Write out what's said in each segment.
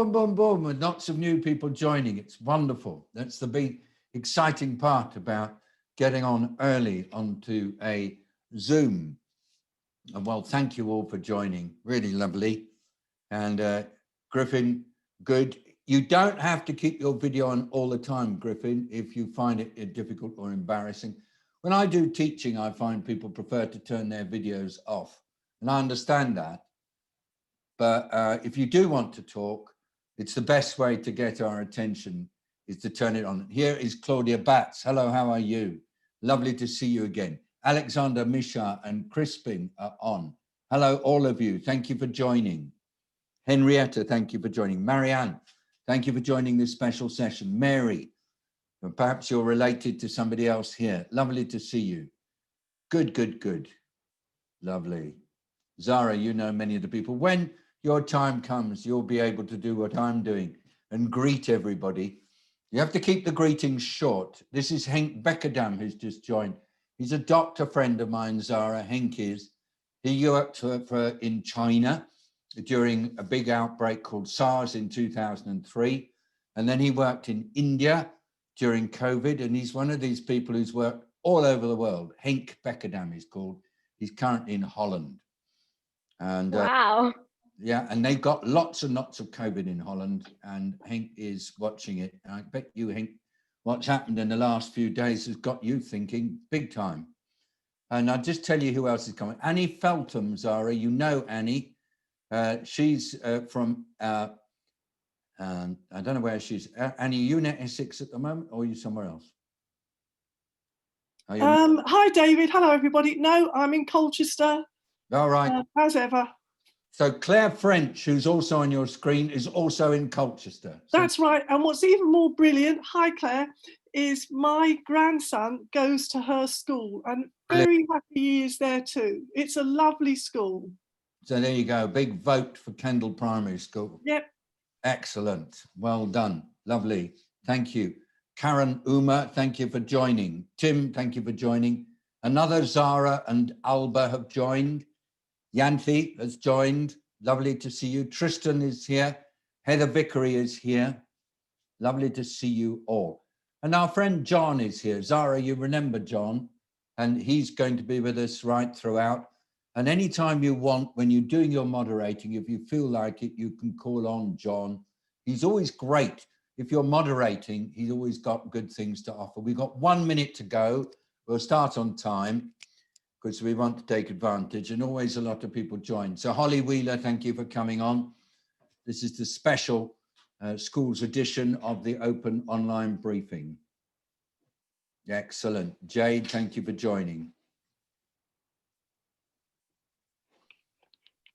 Boom, boom, boom, and lots of new people joining. It's wonderful. That's the big exciting part about getting on early onto a Zoom. And well, thank you all for joining. Really lovely. And Griffin, good. You don't have to keep your video on all the time, Griffin, if you find it difficult or embarrassing. When I do teaching, I find people prefer to turn their videos off, and I understand that. But if you do want to talk, it's the best way to get our attention is to turn it on. Here is Claudia Batts. Hello, how are you? Lovely to see you again. Alexander Misha and Crispin are on. Hello, all of you. Thank you for joining. Henrietta, thank you for joining. Marianne, thank you for joining this special session. Mary, perhaps you're related to somebody else here. Lovely to see you. Good, good, good. Lovely. Zara, you know many of the people. When your time comes, you'll be able to do what I'm doing and greet everybody. You have to keep the greetings short. This is Henk Bekkerdam who's just joined. He's a doctor friend of mine, Zara. Henk is. He worked in China during a big outbreak called SARS in 2003. And then he worked in India during COVID. And he's one of these people who's worked all over the world. Henk Bekkerdam is called. He's currently in Holland. And wow. Yeah, and they've got lots and lots of COVID in Holland, and Henk is watching it. And I bet you, Henk, what's happened in the last few days has got you thinking big time. And I'll just tell you who else is coming. Annie Feltham, Zara, you know Annie. She's from, I don't know where she's. Annie, are you in Essex at the moment, or are you somewhere else? Hi, David. Hello, everybody. No, I'm in Colchester. All right. As ever. So Claire French, who's also on your screen, is also in Colchester. So that's right. And what's even more brilliant, hi Claire, is my grandson goes to her school and very happy he is there too. It's a lovely school. So there you go. Big vote for Kendal Primary School. Yep. Excellent. Well done. Lovely. Thank you. Karen Uma, thank you for joining. Tim, thank you for joining. Another Zara and Alba have joined. Yanthi has joined. Lovely to see you. Tristan is here. Heather Vickery is here. Lovely to see you all. And our friend John is here. Zara, you remember John, and he's going to be with us right throughout. And anytime you want, when you're doing your moderating, if you feel like it, you can call on John. He's always great. If you're moderating, he's always got good things to offer. We've got 1 minute to go. We'll start on time, because we want to take advantage, and always a lot of people join. So Holly Wheeler, thank you for coming on. This is the special schools edition of the open online briefing. Excellent. Jade, thank you for joining.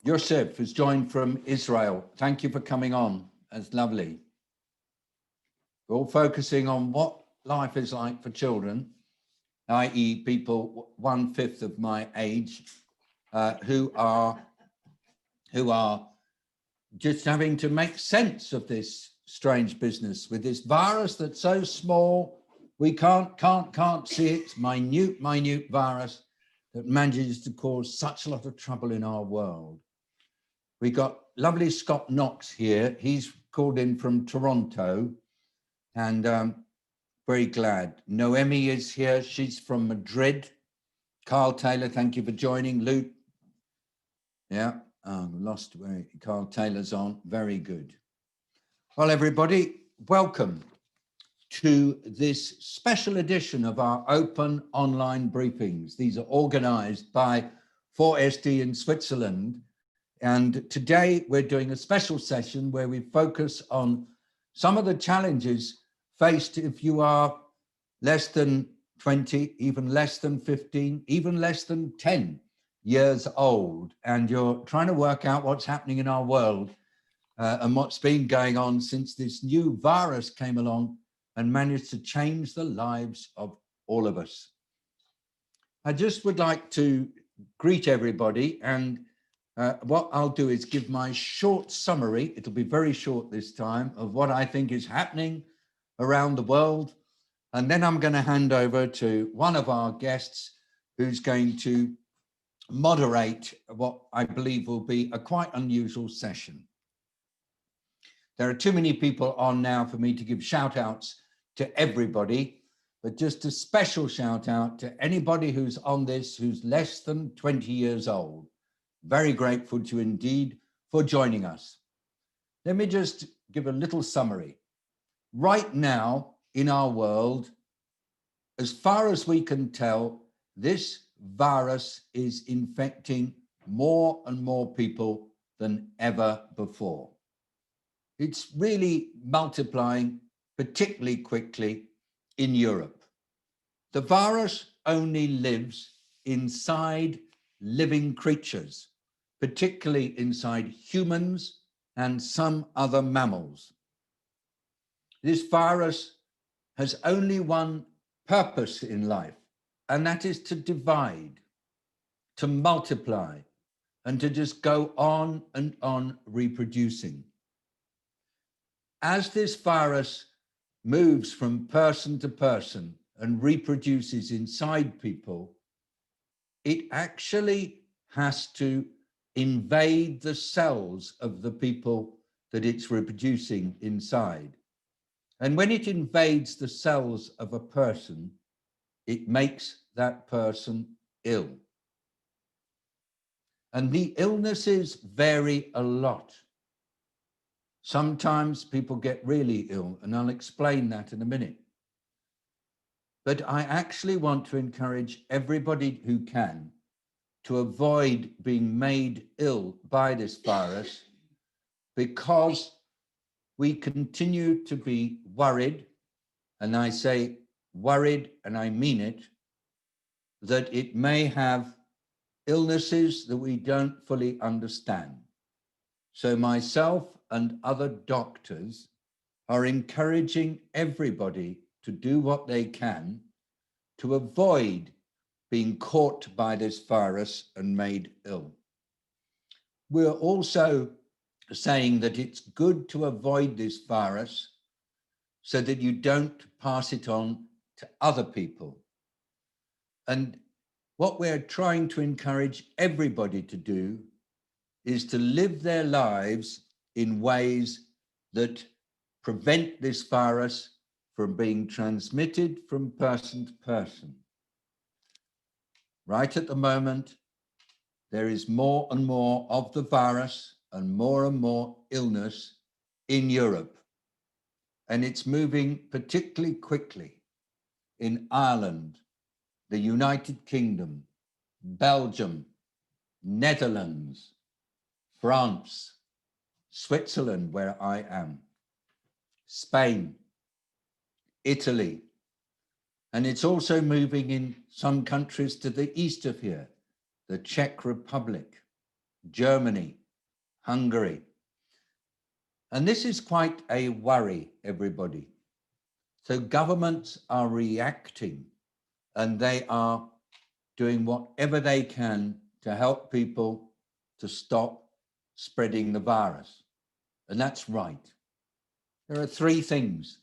Yosef has joined from Israel. Thank you for coming on. That's lovely. We're all focusing on what life is like for children, i.e. people 1/5 of my age, who are just having to make sense of this strange business with this virus that's so small, we can't see it. It's minute virus that manages to cause such a lot of trouble in our world. We got lovely Scott Knox here. He's called in from Toronto, and very glad. Noemi is here. She's from Madrid. Carl Taylor, thank you for joining. Luke. Yeah, lost where Carl Taylor's on. Very good. Well, everybody, welcome to this special edition of our open online briefings. These are organized by 4SD in Switzerland. And today we're doing a special session where we focus on some of the challenges faced if you are less than 20, even less than 15, even less than 10 years old, and you're trying to work out what's happening in our world and what's been going on since this new virus came along and managed to change the lives of all of us. I just would like to greet everybody, and what I'll do is give my short summary, it'll be very short this time, of what I think is happening around the world. And then I'm going to hand over to one of our guests who's going to moderate what I believe will be a quite unusual session. There are too many people on now for me to give shout outs to everybody, but just a special shout out to anybody who's on this who's less than 20 years old. Very grateful to you indeed for joining us. Let me just give a little summary. Right now in our world, as far as we can tell, this virus is infecting more and more people than ever before. It's really multiplying particularly quickly in Europe. The virus only lives inside living creatures, particularly inside humans and some other mammals. This virus has only one purpose in life, and that is to divide, to multiply, and to just go on and on reproducing. As this virus moves from person to person and reproduces inside people, it actually has to invade the cells of the people that it's reproducing inside. And when it invades the cells of a person, it makes that person ill. And the illnesses vary a lot. Sometimes people get really ill, and I'll explain that in a minute. But I actually want to encourage everybody who can to avoid being made ill by this virus, because we continue to be worried, and I say worried and I mean it, that it may have illnesses that we don't fully understand. So myself and other doctors are encouraging everybody to do what they can to avoid being caught by this virus and made ill. We're also saying that it's good to avoid this virus so that you don't pass it on to other people. And what we're trying to encourage everybody to do is to live their lives in ways that prevent this virus from being transmitted from person to person. Right at the moment, there is more and more of the virus and more illness in Europe. And it's moving particularly quickly in Ireland, the United Kingdom, Belgium, Netherlands, France, Switzerland, where I am, Spain, Italy. And it's also moving in some countries to the east of here, the Czech Republic, Germany, Hungary. And this is quite a worry, everybody. So governments are reacting, and they are doing whatever they can to help people to stop spreading the virus. And that's right. There are three things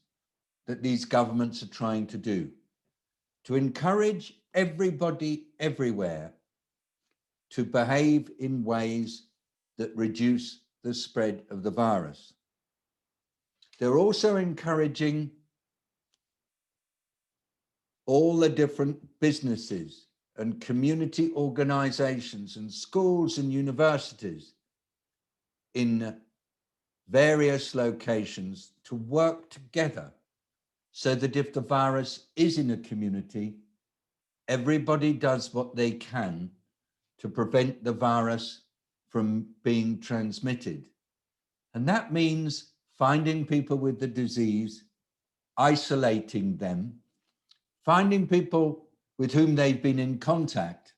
that these governments are trying to do: to encourage everybody everywhere to behave in ways that reduce the spread of the virus. They're also encouraging all the different businesses and community organizations and schools and universities in various locations to work together so that if the virus is in a community, everybody does what they can to prevent the virus from being transmitted. And that means finding people with the disease, isolating them, finding people with whom they've been in contact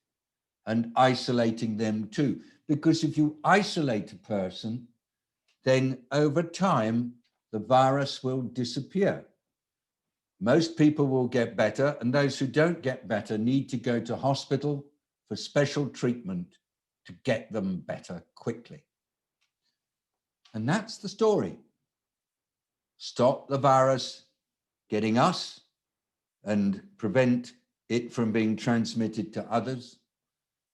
and isolating them too. Because if you isolate a person, then over time, the virus will disappear. Most people will get better, and those who don't get better need to go to hospital for special treatment to get them better quickly. And that's the story. Stop the virus getting us and prevent it from being transmitted to others,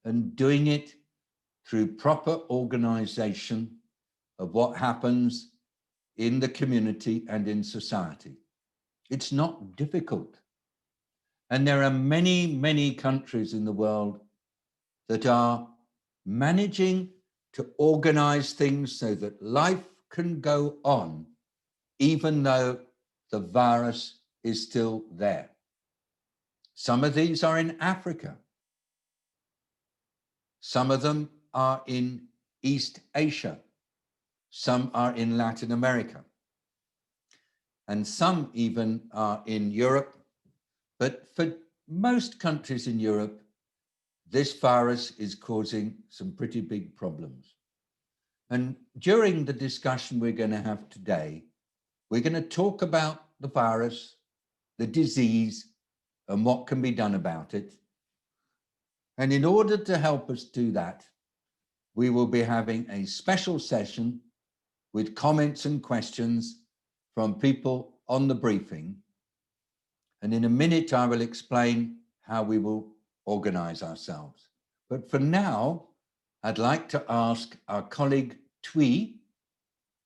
and doing it through proper organization of what happens in the community and in society. It's not difficult. And there are many, many countries in the world that are managing to organize things so that life can go on, even though the virus is still there. Some of these are in Africa. Some of them are in East Asia. Some are in Latin America. And some even are in Europe. But for most countries in Europe, this virus is causing some pretty big problems. And during the discussion we're going to have today, we're going to talk about the virus, the disease, and what can be done about it. And in order to help us do that, we will be having a special session with comments and questions from people on the briefing. And in a minute, I will explain how we will organize ourselves. But for now, I'd like to ask our colleague Thuy,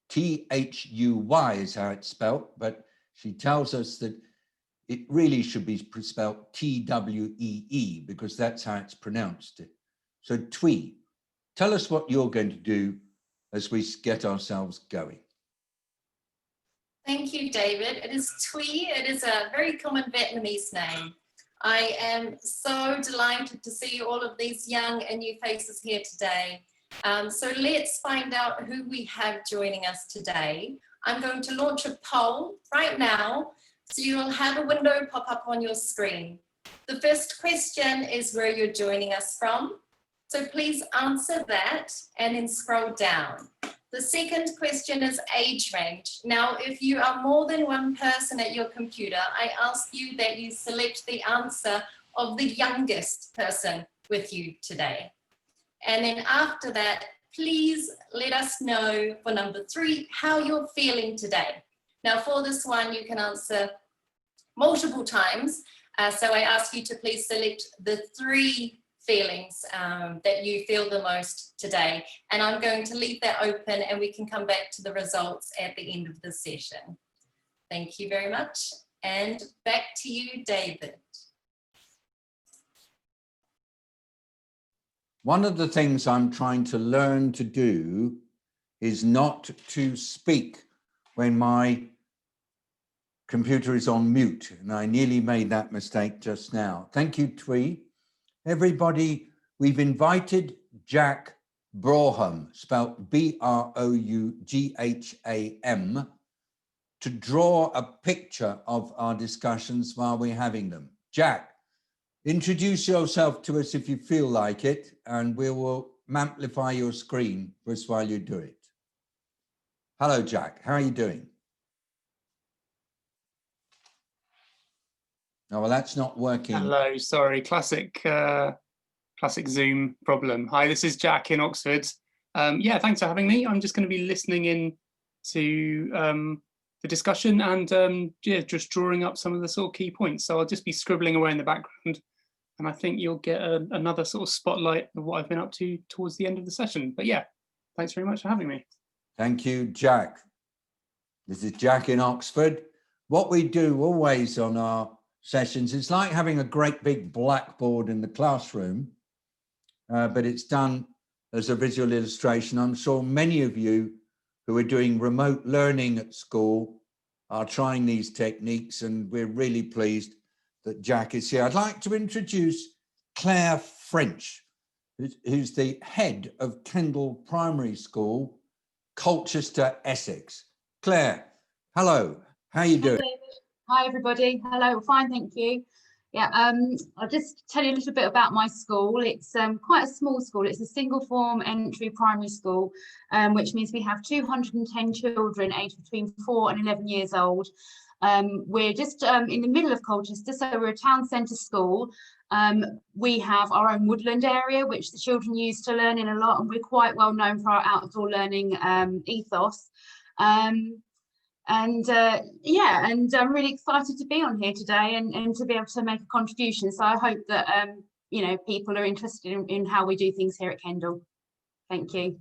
T-H-U-Y is how it's spelled, but she tells us that it really should be spelled T-W-E-E because that's how it's pronounced. So Thuy, tell us what you're going to do as we get ourselves going. Thank you, David. It is Thuy. It is a very common Vietnamese name. I am so delighted to see all of these young and new faces here today. So let's find out who we have joining us today. I'm going to launch a poll right now, so you'll have a window pop up on your screen. The first question is where you're joining us from. So please answer that and then scroll down. The second question is age range. Now, if you are more than one person at your computer, I ask you that you select the answer of the youngest person with you today. And then after that, please let us know for number 3, how you're feeling today. Now for this one, you can answer multiple times. So I ask you to please select the 3 feelings that you feel the most today. And I'm going to leave that open and we can come back to the results at the end of the session. Thank you very much. And back to you, David. One of the things I'm trying to learn to do is not to speak when my computer is on mute, and I nearly made that mistake just now. Thank you, Thuy. Everybody, we've invited Jack Brougham, spelled B-R-O-U-G-H-A-M, to draw a picture of our discussions while we're having them. Jack, introduce yourself to us if you feel like it, and we will amplify your screen for us while you do it. Hello, Jack. How are you doing? Oh, well, that's not working. Hello, sorry, classic Zoom problem. Hi, this is Jack in Oxford. Yeah, thanks for having me. I'm just going to be listening in to the discussion and yeah, just drawing up some of the sort of key points. So I'll just be scribbling away in the background, and I think you'll get another sort of spotlight of what I've been up to towards the end of the session. But yeah, thanks very much for having me. Thank you, Jack. This is Jack in Oxford. What we do always on our sessions, it's like having a great big blackboard in the classroom, but it's done as a visual illustration. I'm sure many of you who are doing remote learning at school are trying these techniques, and we're really pleased that Jack is here. I'd like to introduce Claire French, who's the head of Kendal Primary School, Colchester, Essex. Claire, hello, how are you doing? Hi everybody, hello, fine, thank you. Yeah, I'll just tell you a little bit about my school. It's quite a small school. It's a single form entry primary school, which means we have 210 children aged between 4 and 11 years old. We're just in the middle of Colchester, so we're a town centre school. We have our own woodland area, which the children use to learn in a lot, and we're quite well known for our outdoor learning ethos. Yeah, and I'm really excited to be on here today and to be able to make a contribution. So I hope that you know, people are interested in how we do things here at Kendal. Thank you.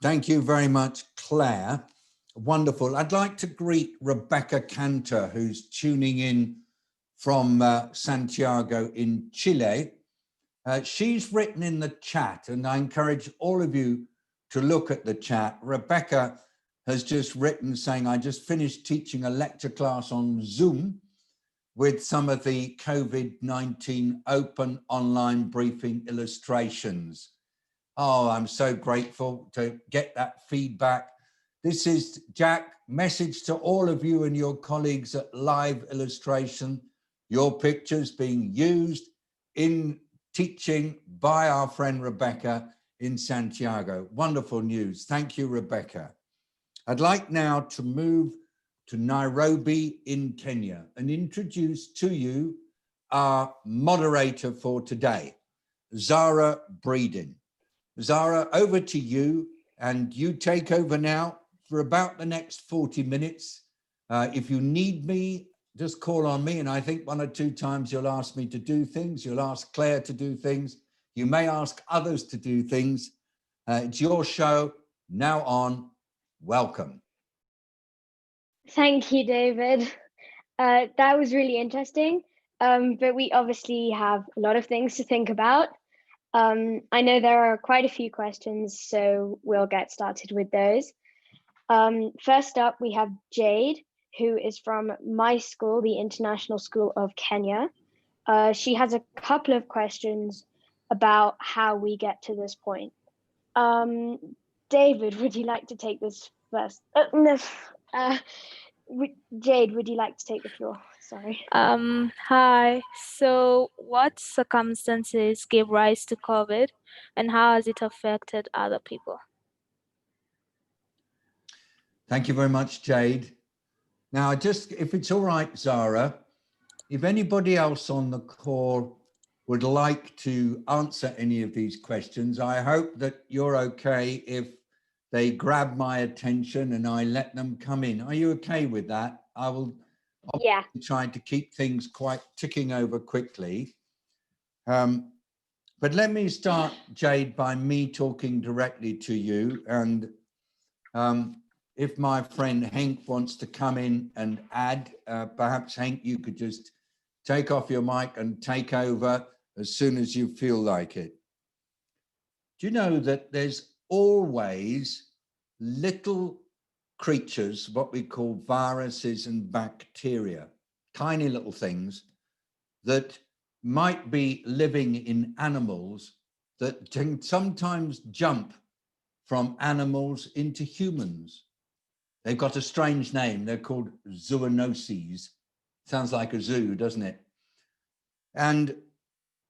Thank you very much, Claire. Wonderful. I'd like to greet Rebecca Cantor, who's tuning in from Santiago in Chile. She's written in the chat, and I encourage all of you to look at the chat. Rebecca has just written saying, I just finished teaching a lecture class on Zoom with some of the COVID-19 open online briefing illustrations. Oh, I'm so grateful to get that feedback. This is Jack, message to all of you and your colleagues at Live Illustration, your pictures being used in teaching by our friend Rebecca in Santiago. Wonderful news. Thank you, Rebecca. I'd like now to move to Nairobi in Kenya and introduce to you our moderator for today, Zara Breeden. Zara, over to you, and you take over now for about the next 40 minutes. If you need me, just call on me, and I think 1 or 2 times you'll ask me to do things, you'll ask Claire to do things, you may ask others to do things. It's your show, now on, welcome. Thank you, David. That was really interesting, but we obviously have a lot of things to think about. I know there are quite a few questions, so we'll get started with those. First up, we have Jade, who is from my school, the International School of Kenya. She has a couple of questions about how we get to this point. David, would you like to take this first? Jade, would you like to take the floor? Sorry. Hi. So, what circumstances gave rise to COVID, and how has it affected other people? Thank you very much, Jade. Now, just if it's all right, Zara, if anybody else on the call would like to answer any of these questions, I hope that you're okay if they grab my attention and I let them come in. Are you okay with that? I will try to keep things quite ticking over quickly. But let me start, Jade, by me talking directly to you. And if my friend Henk wants to come in and add, perhaps Henk, you could just take off your mic and take over as soon as you feel like it. Do you know that there's always little creatures, what we call viruses and bacteria, tiny little things that might be living in animals that can sometimes jump from animals into humans. They've got a strange name. They're called zoonoses. Sounds like a zoo, doesn't it? And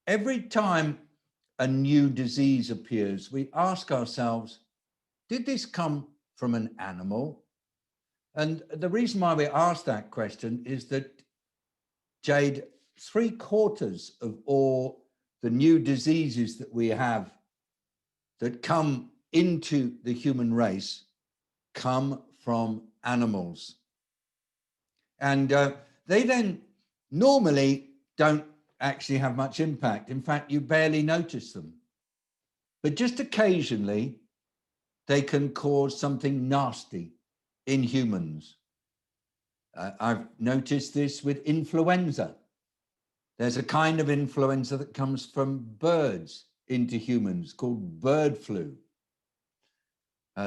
every time a new disease appears, we ask ourselves, did this come from an animal? And the reason why we ask that question is that, Jade, 3/4 of all the new diseases that we have that come into the human race come from animals. And they then normally don't actually have much impact. In fact, you barely notice them. But just occasionally, they can cause something nasty in humans. I've noticed this with influenza. There's a kind of influenza that comes from birds into humans called bird flu.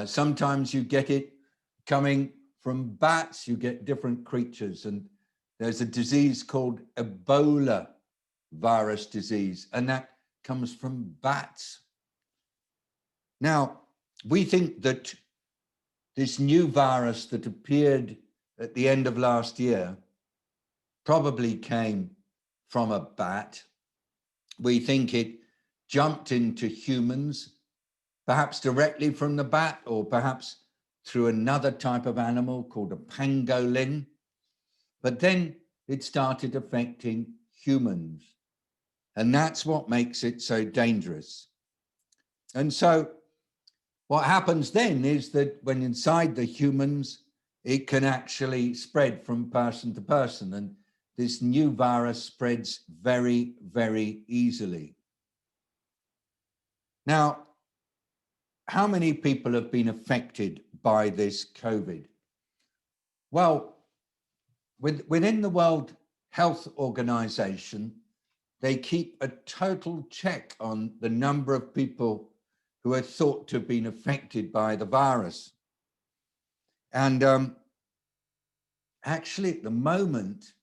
Sometimes you get it coming from bats, you get different creatures, and there's a disease called Ebola virus disease, and that comes from bats. Now, we think that this new virus that appeared at the end of last year probably came from a bat. We think it jumped into humans, perhaps directly from the bat, or perhaps through another type of animal called a pangolin. But then it started affecting humans. And that's what makes it so dangerous. And so what happens then is that when inside the humans, it can actually spread from person to person. And this new virus spreads very, very easily. Now, how many people have been affected by this COVID? Well, within the World Health Organization, they keep a total check on the number of people who are thought to have been affected by the virus. And actually, at the moment,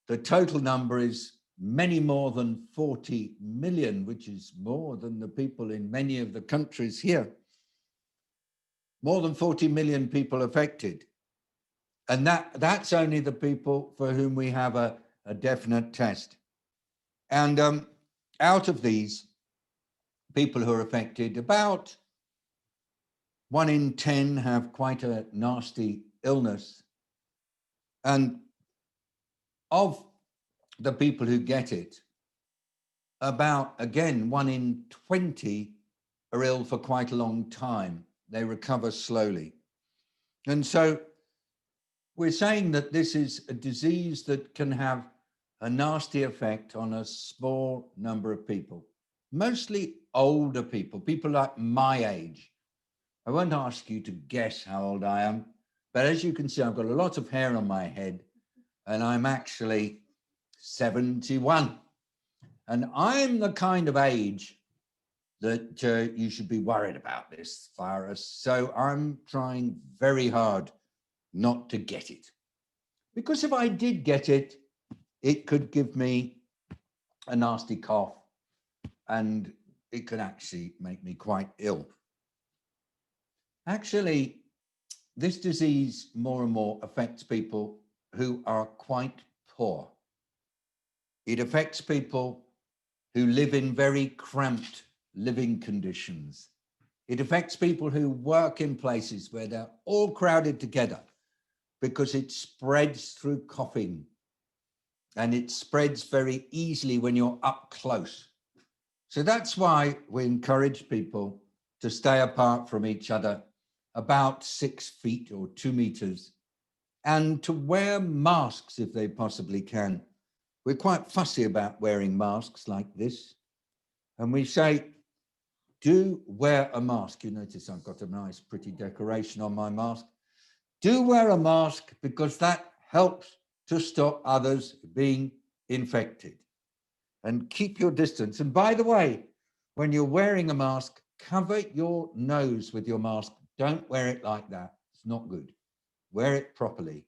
the total number is many more than 40 million, which is more than the people in many of the countries here. More than 40 million people affected. And that's only the people for whom we have a definite test. And out of these people who are affected, about 1 in 10 have quite a nasty illness. And of the people who get it, about, again, 1 in 20 are ill for quite a long time. They recover slowly. And so we're saying that this is a disease that can have a nasty effect on a small number of people, mostly older people, people like my age. I won't ask you to guess how old I am, but as you can see, I've got a lot of hair on my head, and I'm actually 71. And I'm the kind of age that you should be worried about this virus. So I'm trying very hard not to get it. Because if I did get it, it could give me a nasty cough, and it could actually make me quite ill. Actually, this disease more and more affects people who are quite poor. It affects people who live in very cramped living conditions. It affects people who work in places where they're all crowded together, because it spreads through coughing, and it spreads very easily when you're up close. So that's why we encourage people to stay apart from each other about 6 feet or 2 meters, and to wear masks if they possibly can. We're quite fussy about wearing masks like this. And we say, do wear a mask. You notice I've got a nice pretty decoration on my mask. Do wear a mask, because that helps to stop others being infected. And keep your distance. And by the way, when you're wearing a mask, cover your nose with your mask. Don't wear it like that. It's not good. Wear it properly.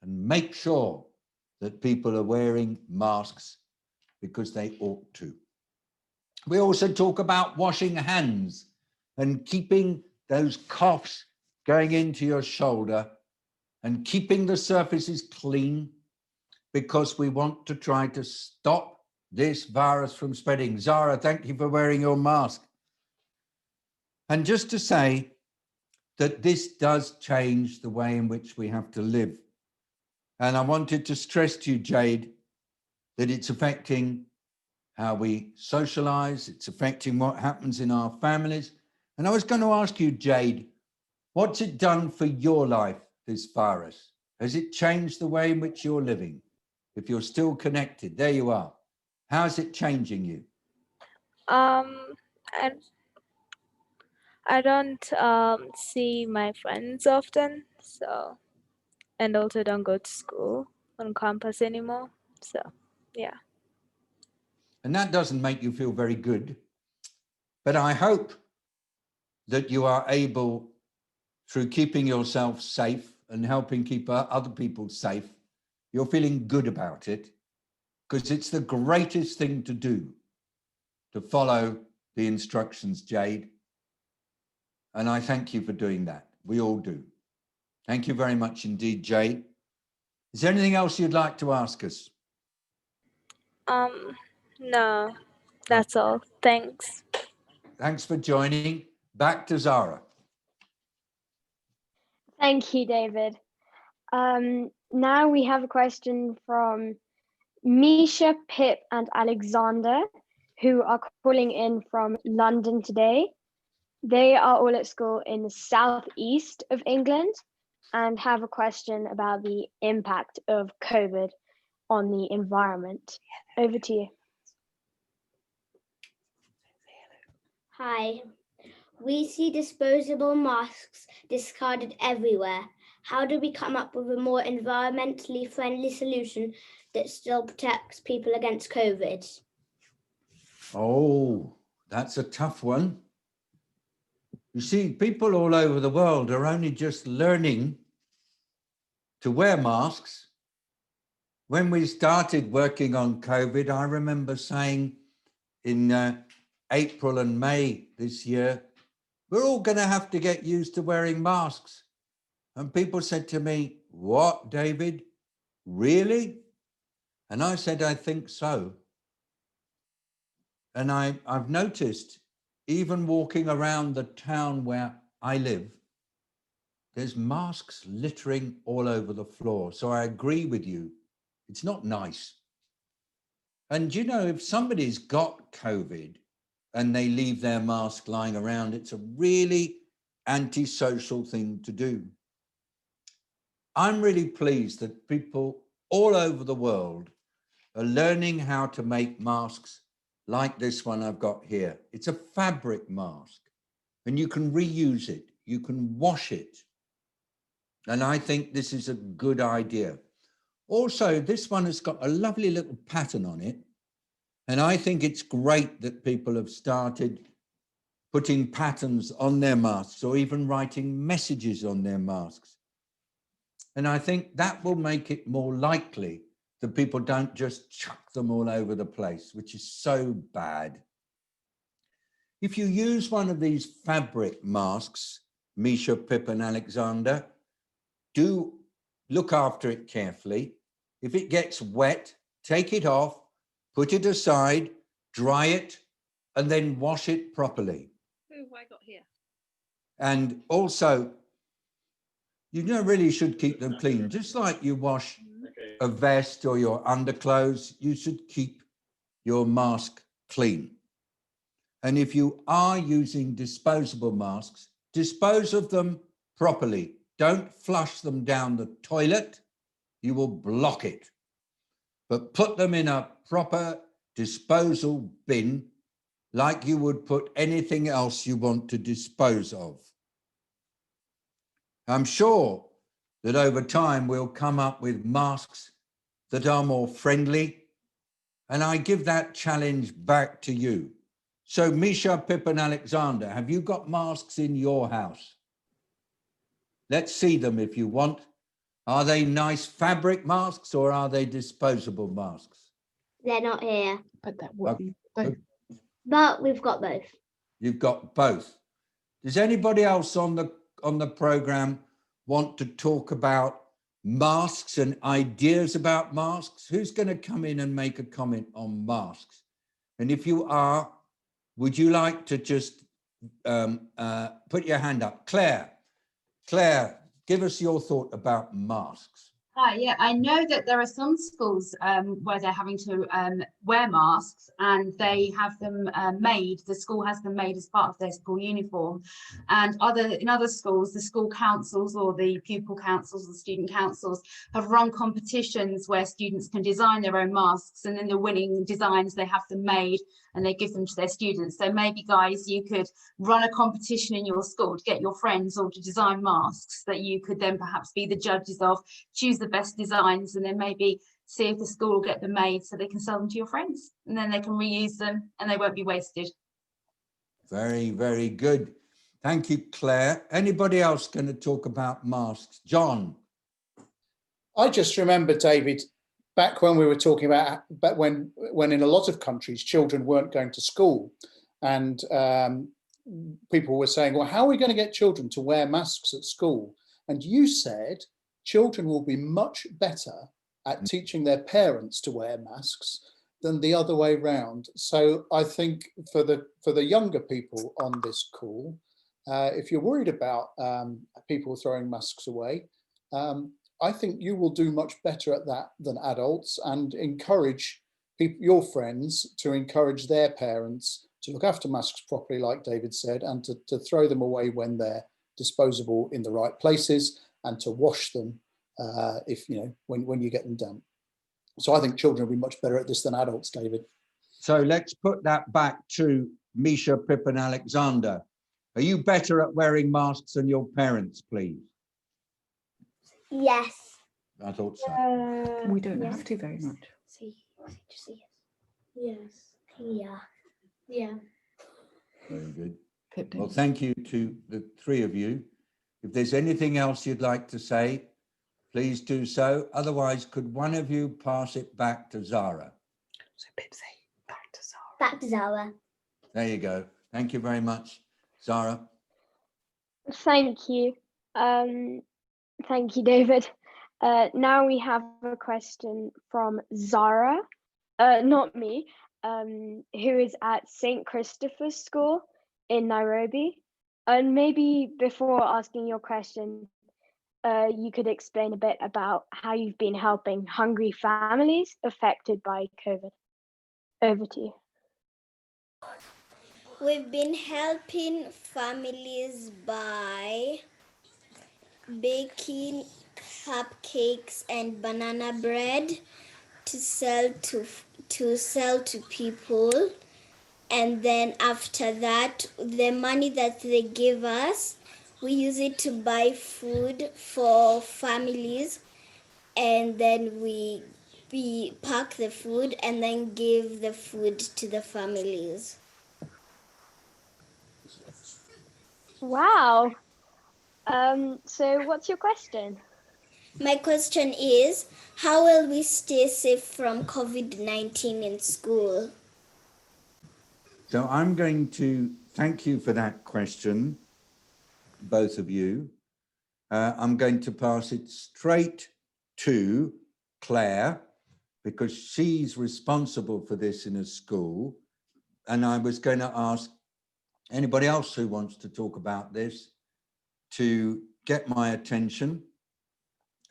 And make sure that people are wearing masks, because they ought to. We also talk about washing hands and keeping those coughs going into your shoulder and keeping the surfaces clean, because we want to try to stop this virus from spreading. Zara, thank you for wearing your mask. And just to say that this does change the way in which we have to live. And I wanted to stress to you, Jade, that it's affecting how we socialize, it's affecting what happens in our families. And I was going to ask you, Jade, what's it done for your life, this virus? Has it changed the way in which you're living? If you're still connected, there you are. How's it changing you? And I don't see my friends often, so, and also don't go to school on campus anymore. So, yeah. And that doesn't make you feel very good. But I hope that you are able, through keeping yourself safe and helping keep other people safe, you're feeling good about it, because it's the greatest thing to do, to follow the instructions, Jade. And I thank you for doing that. We all do. Thank you very much indeed, Jade. Is there anything else you'd like to ask us? No, that's all. Thanks. Thanks for joining. Back to Zara. Thank you, David. Now we have a question from Misha, Pip, and Alexander, who are calling in from London today. They are all at school in the southeast of England and have a question about the impact of COVID on the environment. Over to you. Hi. We see disposable masks discarded everywhere. how do we come up with a more environmentally friendly solution that still protects people against COVID? Oh, that's a tough one. You see, people all over the world are only just learning to wear masks. When we started working on COVID, I remember saying in April and May this year, we're all going to have to get used to wearing masks. And people said to me, what, David? Really? And I said, I think so. And I've noticed, even walking around the town where I live, there's masks littering all over the floor. So I agree with you. It's not nice. And you know, if somebody's got COVID and they leave their mask lying around, it's a really antisocial thing to do. I'm really pleased that people all over the world are learning how to make masks like this one I've got here. It's a fabric mask and you can reuse it. You can wash it. And I think this is a good idea. Also, this one has got a lovely little pattern on it. And I think it's great that people have started putting patterns on their masks or even writing messages on their masks. And I think that will make it more likely that people don't just chuck them all over the place, which is so bad. If you use one of these fabric masks, Misha, Pip and Alexander, do look after it carefully. If it gets wet, take it off, put it aside, dry it, and then wash it properly. Who have I got here? And also, you really should keep them clean, just like you wash a vest or your underclothes, you should keep your mask clean. And if you are using disposable masks, dispose of them properly. Don't flush them down the toilet, you will block it. But put them in a proper disposal bin like you would put anything else you want to dispose of. I'm sure that over time we'll come up with masks that are more friendly. And I give that challenge back to you. So Misha, Pip and Alexander, have you got masks in your house? Let's see them if you want. Are they nice fabric masks or are they disposable masks? They're not here, But that would be Okay. but we've got both. You've got both. Does anybody else on the program want to talk about masks and ideas about masks? Who's going to come in and make a comment on masks? And if you are, would you like to just put your hand up? Claire, give us your thought about masks. Hi, yeah, I know that there are some schools where they're having to wear masks and they have them made, the school has them made as part of their school uniform. And in other schools, the school councils or the pupil councils, the student councils have run competitions where students can design their own masks, and then the winning designs, they have them made and they give them to their students. So maybe guys, you could run a competition in your school to get your friends all to design masks that you could then perhaps be the judges of, choose the best designs, and then maybe see if the school will get them made so they can sell them to your friends, and then they can reuse them and they won't be wasted. Very, very good. Thank you, Claire. Anybody else going to talk about masks? John. I just remember, David, back when we were talking about when in a lot of countries children weren't going to school, and people were saying, well, how are we going to get children to wear masks at school? And you said children will be much better at teaching their parents to wear masks than the other way round. So I think for the younger people on this call, if you're worried about people throwing masks away, I think you will do much better at that than adults, and encourage your friends to encourage their parents to look after masks properly, like David said, and to throw them away when they're disposable in the right places, and to wash them if when you get them done. So I think children will be much better at this than adults, David. So let's put that back to Misha, Pip and Alexander. Are you better at wearing masks than your parents, please? Yes. I thought so. We don't yes. have to very much. Just yes. Yeah. Yeah. Very good. Pip Well, Davis. thank you to the three of you. If there's anything else you'd like to say, please do so. Otherwise, could one of you pass it back to Zara? So Pip say back to Zara. Back to Zara. There you go. Thank you very much, Zara. Thank you. Thank you, David. Now we have a question from Zara, not me, who is at St. Christopher's School in Nairobi. And maybe before asking your question, you could explain a bit about how you've been helping hungry families affected by COVID. Over to you. We've been helping families by baking cupcakes and banana bread to sell to people, and then after that, the money that they give us, we use it to buy food for families, and then we pack the food and then give the food to the families. Wow. So what's your question? My question is, how will we stay safe from COVID-19 in school? So I'm going to thank you for that question, both of you. I'm going to pass it straight to Claire, because she's responsible for this in a school. And I was going to ask anybody else who wants to talk about this to get my attention.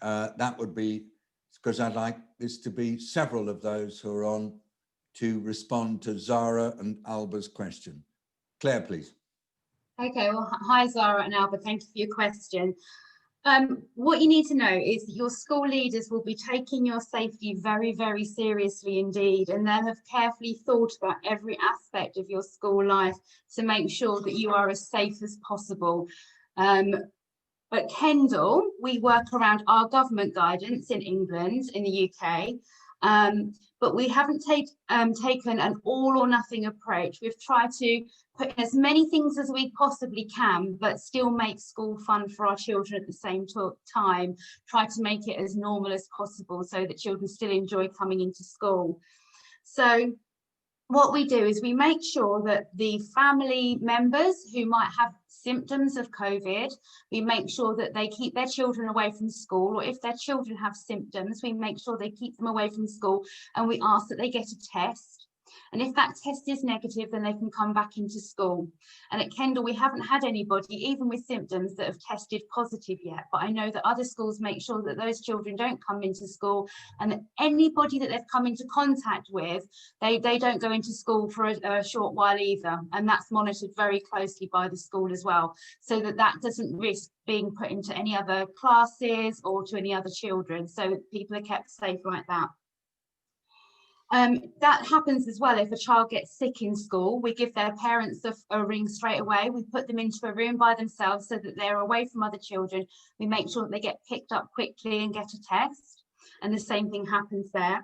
That would be because I'd like this to be several of those who are on to respond to Zara and Alba's question. Claire, please. Okay, well, hi Zara and Alba, thank you for your question. What you need to know is that your school leaders will be taking your safety very, very seriously indeed, and they'll have carefully thought about every aspect of your school life to make sure that you are as safe as possible. At Kendal, we work around our government guidance in England, in the UK, but we haven't taken an all or nothing approach. We've tried to put in as many things as we possibly can, but still make school fun for our children at the same time. Try to make it as normal as possible so that children still enjoy coming into school. So what we do is we make sure that the family members who might have symptoms of COVID, we make sure that they keep their children away from school, or if their children have symptoms, we make sure they keep them away from school, and we ask that they get a test. And if that test is negative, then they can come back into school. And at Kendal, we haven't had anybody, even with symptoms, that have tested positive yet. But I know that other schools make sure that those children don't come into school, and that anybody that they've come into contact with, they don't go into school for a short while either. And that's monitored very closely by the school as well, so that that doesn't risk being put into any other classes or to any other children. So people are kept safe like that. That happens as well if a child gets sick in school. We give their parents a ring straight away. We put them into a room by themselves so that they're away from other children. We make sure that they get picked up quickly and get a test, and the same thing happens there.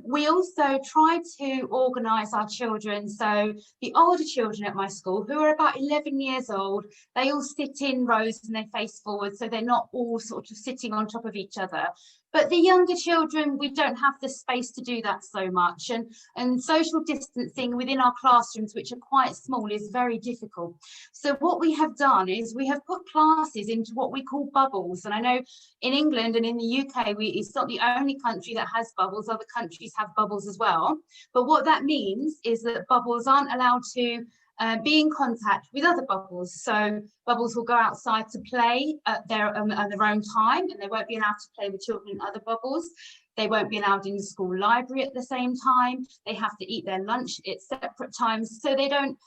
We also try to organise our children, so the older children at my school, who are about 11 years old, they all sit in rows and they face forward, so they're not all sort of sitting on top of each other. But the younger children, we don't have the space to do that so much, and social distancing within our classrooms, which are quite small, is very difficult. So what we have done is we have put classes into what we call bubbles, and I know in England and in the UK, it's not the only country that has bubbles. Other countries have bubbles as well. But what that means is that bubbles aren't allowed to be in contact with other bubbles. So bubbles will go outside to play at their own time, and they won't be allowed to play with children in other bubbles. They won't be allowed in the school library at the same time. They have to eat their lunch at separate times, so they don't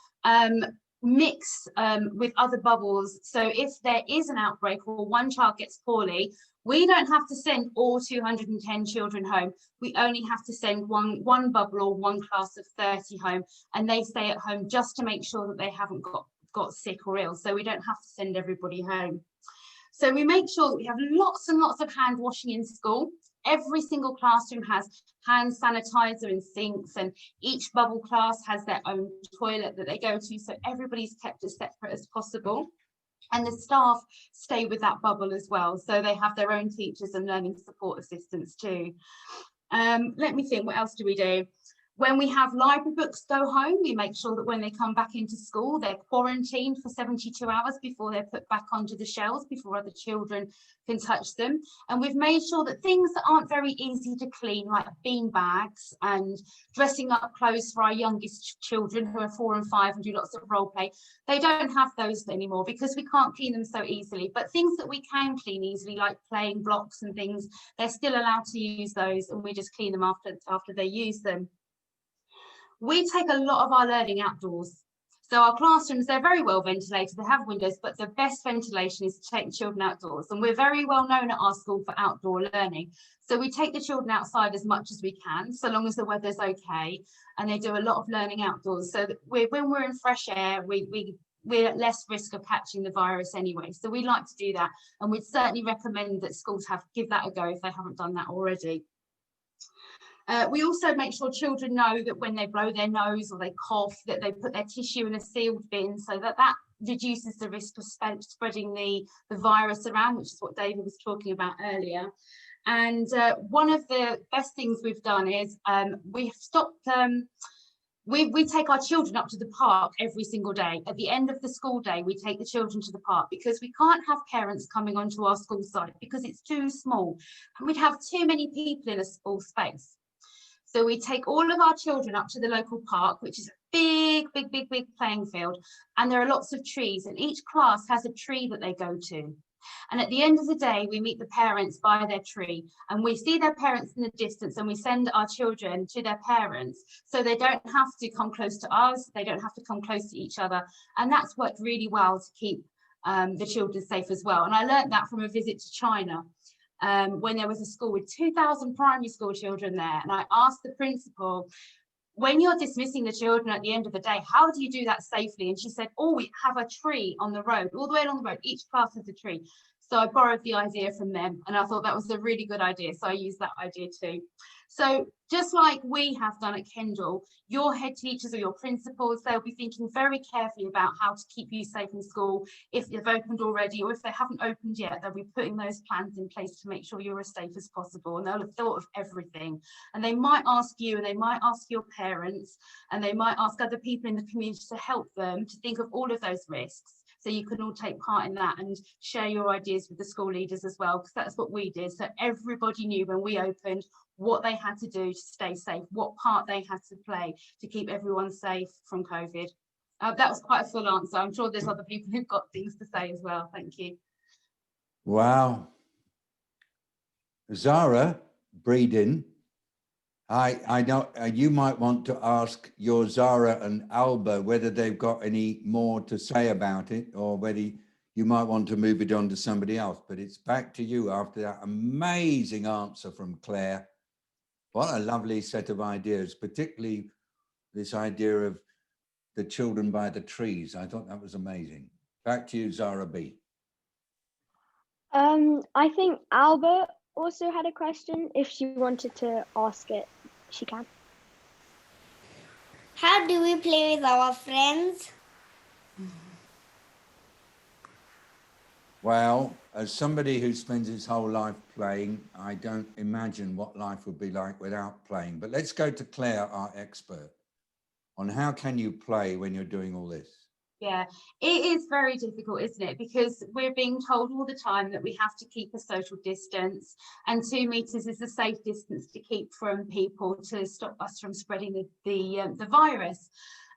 mix with other bubbles. So if there is an outbreak or one child gets poorly, we don't have to send all 210 children home. We only have to send one bubble or one class of 30 home, and they stay at home just to make sure that they haven't got sick or ill. So we don't have to send everybody home. So we make sure that we have lots and lots of hand washing in school. Every single classroom has hand sanitizer and sinks, and each bubble class has their own toilet that they go to, so everybody's kept as separate as possible. And the staff stay with that bubble as well, so they have their own teachers and learning support assistants too. Let me think, what else do we do? When we have library books go home, we make sure that when they come back into school, they're quarantined for 72 hours before they're put back onto the shelves, before other children can touch them. And we've made sure that things that aren't very easy to clean, like bean bags and dressing up clothes for our youngest children who are 4 and 5 and do lots of role play, they don't have those anymore because we can't clean them so easily. But things that we can clean easily, like playing blocks and things, they're still allowed to use those, and we just clean them after they use them. We take a lot of our learning outdoors. So our classrooms, they're very well ventilated, they have windows, but the best ventilation is to take the children outdoors. And we're very well known at our school for outdoor learning. So we take the children outside as much as we can, so long as the weather's okay. And they do a lot of learning outdoors. So that when we're in fresh air, we're at less risk of catching the virus anyway. So we like to do that. And we'd certainly recommend that schools give that a go if they haven't done that already. We also make sure children know that when they blow their nose or they cough, that they put their tissue in a sealed bin, so that reduces the risk of spreading the virus around, which is what David was talking about earlier. And one of the best things we've done is we've stopped, we take our children up to the park every single day. At the end of the school day, we take the children to the park because we can't have parents coming onto our school site because it's too small and we'd have too many people in a small space. So we take all of our children up to the local park, which is a big playing field. And there are lots of trees, and each class has a tree that they go to. And at the end of the day, we meet the parents by their tree, and we see their parents in the distance, and we send our children to their parents. So they don't have to come close to us. They don't have to come close to each other. And that's worked really well to keep the children safe as well. And I learned that from a visit to China. When there was a school with 2,000 primary school children there. And I asked the principal, when you're dismissing the children at the end of the day, how do you do that safely? And she said, oh, we have a tree on the road, all the way along the road, each class has a tree. So I borrowed the idea from them, and I thought that was a really good idea. So I used that idea too. So just like we have done at Kendal, your head teachers or your principals, they'll be thinking very carefully about how to keep you safe in school. If they've opened already, or if they haven't opened yet, they'll be putting those plans in place to make sure you're as safe as possible. And they'll have thought of everything. And they might ask you, and they might ask your parents, and they might ask other people in the community to help them to think of all of those risks. So you can all take part in that and share your ideas with the school leaders as well, because that's what we did. So everybody knew when we opened what they had to do to stay safe, what part they had to play to keep everyone safe from COVID. That was quite a full answer. I'm sure there's other people who've got things to say as well. Thank you. Wow. Zara Breeden, I know you might want to ask your Zara and Alba whether they've got any more to say about it, or whether you might want to move it on to somebody else. But it's back to you after that amazing answer from Claire. What a lovely set of ideas, particularly this idea of the children by the trees. I thought that was amazing. Back to you, Zara B. I think Alba also had a question. If she wanted to ask it, she can. How do we play with our friends? Well, as somebody who spends his whole life playing, I don't imagine what life would be like without playing. But let's go to Claire, our expert, on how can you play when you're doing all this? Yeah, it is very difficult, isn't it? Because we're being told all the time that we have to keep a social distance, and 2 meters is a safe distance to keep from people to stop us from spreading the virus.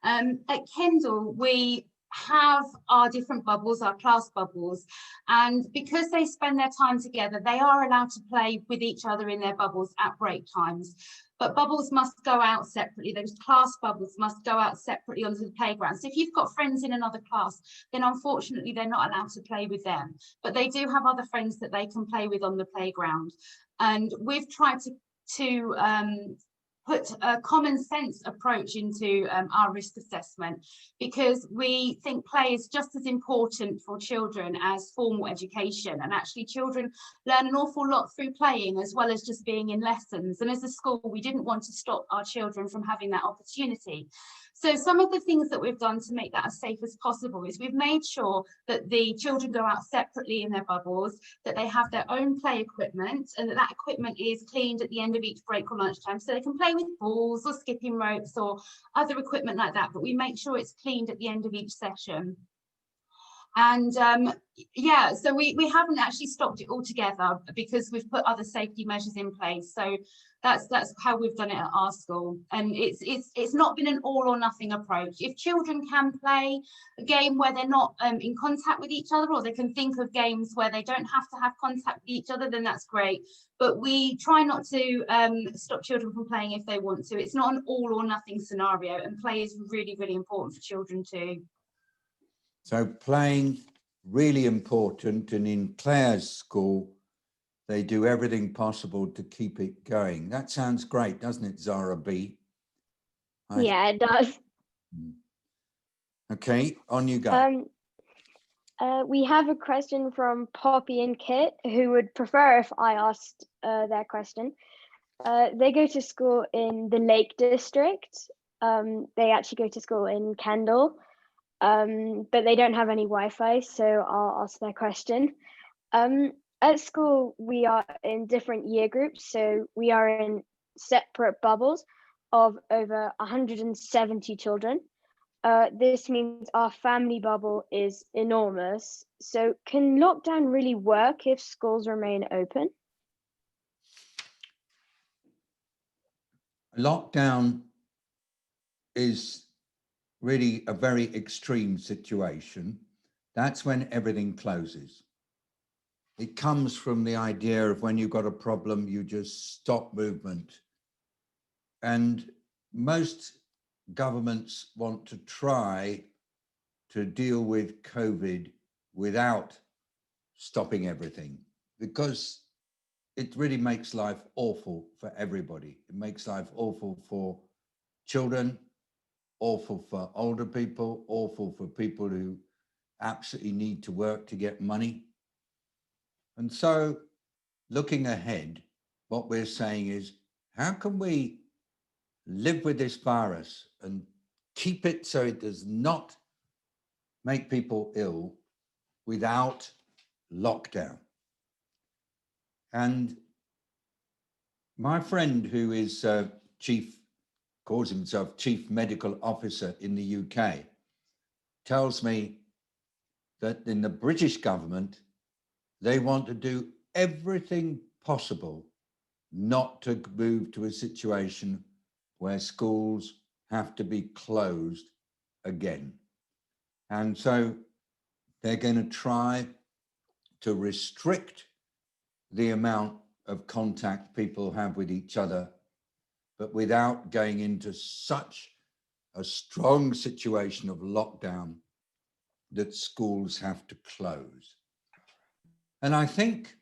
At Kendal, we have our different bubbles, our class bubbles, and because they spend their time together, they are allowed to play with each other in their bubbles at break times. But bubbles must go out separately. Those class bubbles must go out separately onto the playground. So if you've got friends in another class, then unfortunately they're not allowed to play with them. But they do have other friends that they can play with on the playground. And we've tried to put a common sense approach into our risk assessment, because we think play is just as important for children as formal education, and actually children learn an awful lot through playing as well as just being in lessons. And as a school, we didn't want to stop our children from having that opportunity. So some of the things that we've done to make that as safe as possible is we've made sure that the children go out separately in their bubbles, that they have their own play equipment, and that equipment is cleaned at the end of each break or lunchtime, so they can play with balls or skipping ropes or other equipment like that, but we make sure it's cleaned at the end of each session. And yeah, so we haven't actually stopped it altogether because we've put other safety measures in place. So that's how we've done it at our school. And it's not been an all or nothing approach. If children can play a game where they're not in contact with each other, or they can think of games where they don't have to have contact with each other, then that's great. But we try not to stop children from playing if they want to. It's not an all or nothing scenario, and play is really, really important for children too. So playing really important, and in Claire's school, they do everything possible to keep it going. That sounds great, doesn't it, Zara B? Yeah, it does. Okay, on you go. We have a question from Poppy and Kit, who would prefer if I asked their question. They go to school in the Lake District. They actually go to school in Kendal. But they don't have any Wi-Fi, so I'll ask their question. At school, we are in different year groups, so we are in separate bubbles of over 170 children. This means our family bubble is enormous. So can lockdown really work if schools remain open? Lockdown is really a very extreme situation. That's when everything closes. It comes from the idea of when you've got a problem, you just stop movement. And most governments want to try to deal with COVID without stopping everything, because it really makes life awful for everybody. It makes life awful for children, awful for older people, awful for people who absolutely need to work to get money. And so looking ahead, what we're saying is, how can we live with this virus and keep it so it does not make people ill without lockdown? And my friend, who is calls himself Chief Medical Officer in the UK, tells me that in the British government, they want to do everything possible not to move to a situation where schools have to be closed again. And so they're going to try to restrict the amount of contact people have with each other, but without going into such a strong situation of lockdown that schools have to close. And I think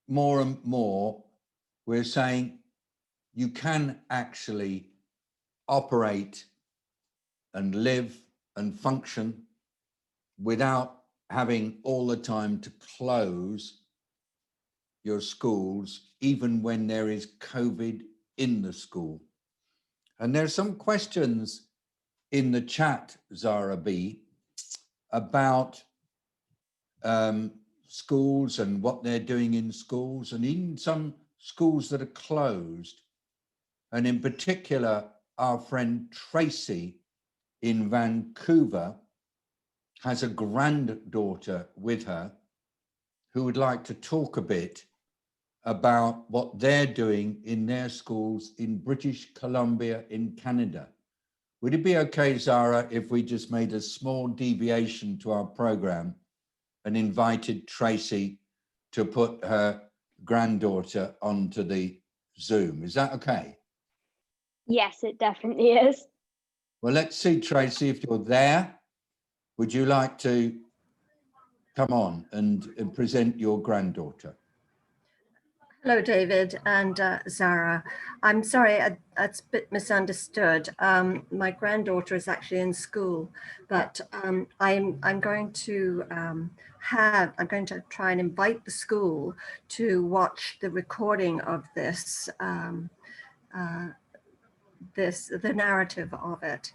more and more we're saying you can actually operate and live and function without having all the time to close your schools, even when there is COVID in the school. And there's some questions in the chat, Zara B, about schools and what they're doing in schools, and even some schools that are closed. And in particular, our friend Tracy in Vancouver has a granddaughter with her who would like to talk a bit about what they're doing in their schools in British Columbia in Canada. Would it be okay, Zara, if we just made a small deviation to our program and invited Tracy to put her granddaughter onto the Zoom? Is that okay? Yes, it definitely is. Well, let's see, Tracy, if you're there. Would you like to come on and present your granddaughter? Hello, David and Zara. I'm sorry, that's a bit misunderstood. My granddaughter is actually in school, but I'm going to try and invite the school to watch the recording of this, the narrative of it.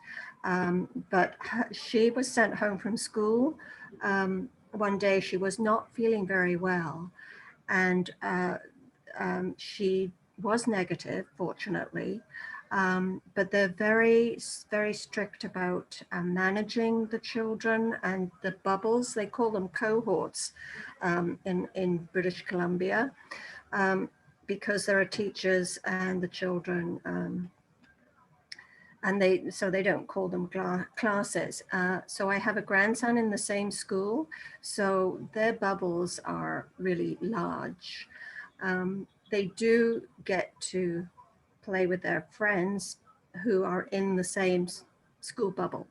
But she was sent home from school. One day she was not feeling very well, and she was negative, fortunately, but they're very, very strict about managing the children and the bubbles. They call them cohorts in British Columbia, because there are teachers and the children, and they don't call them classes. So I have a grandson in the same school, so their bubbles are really large. They do get to play with their friends who are in the same school bubble.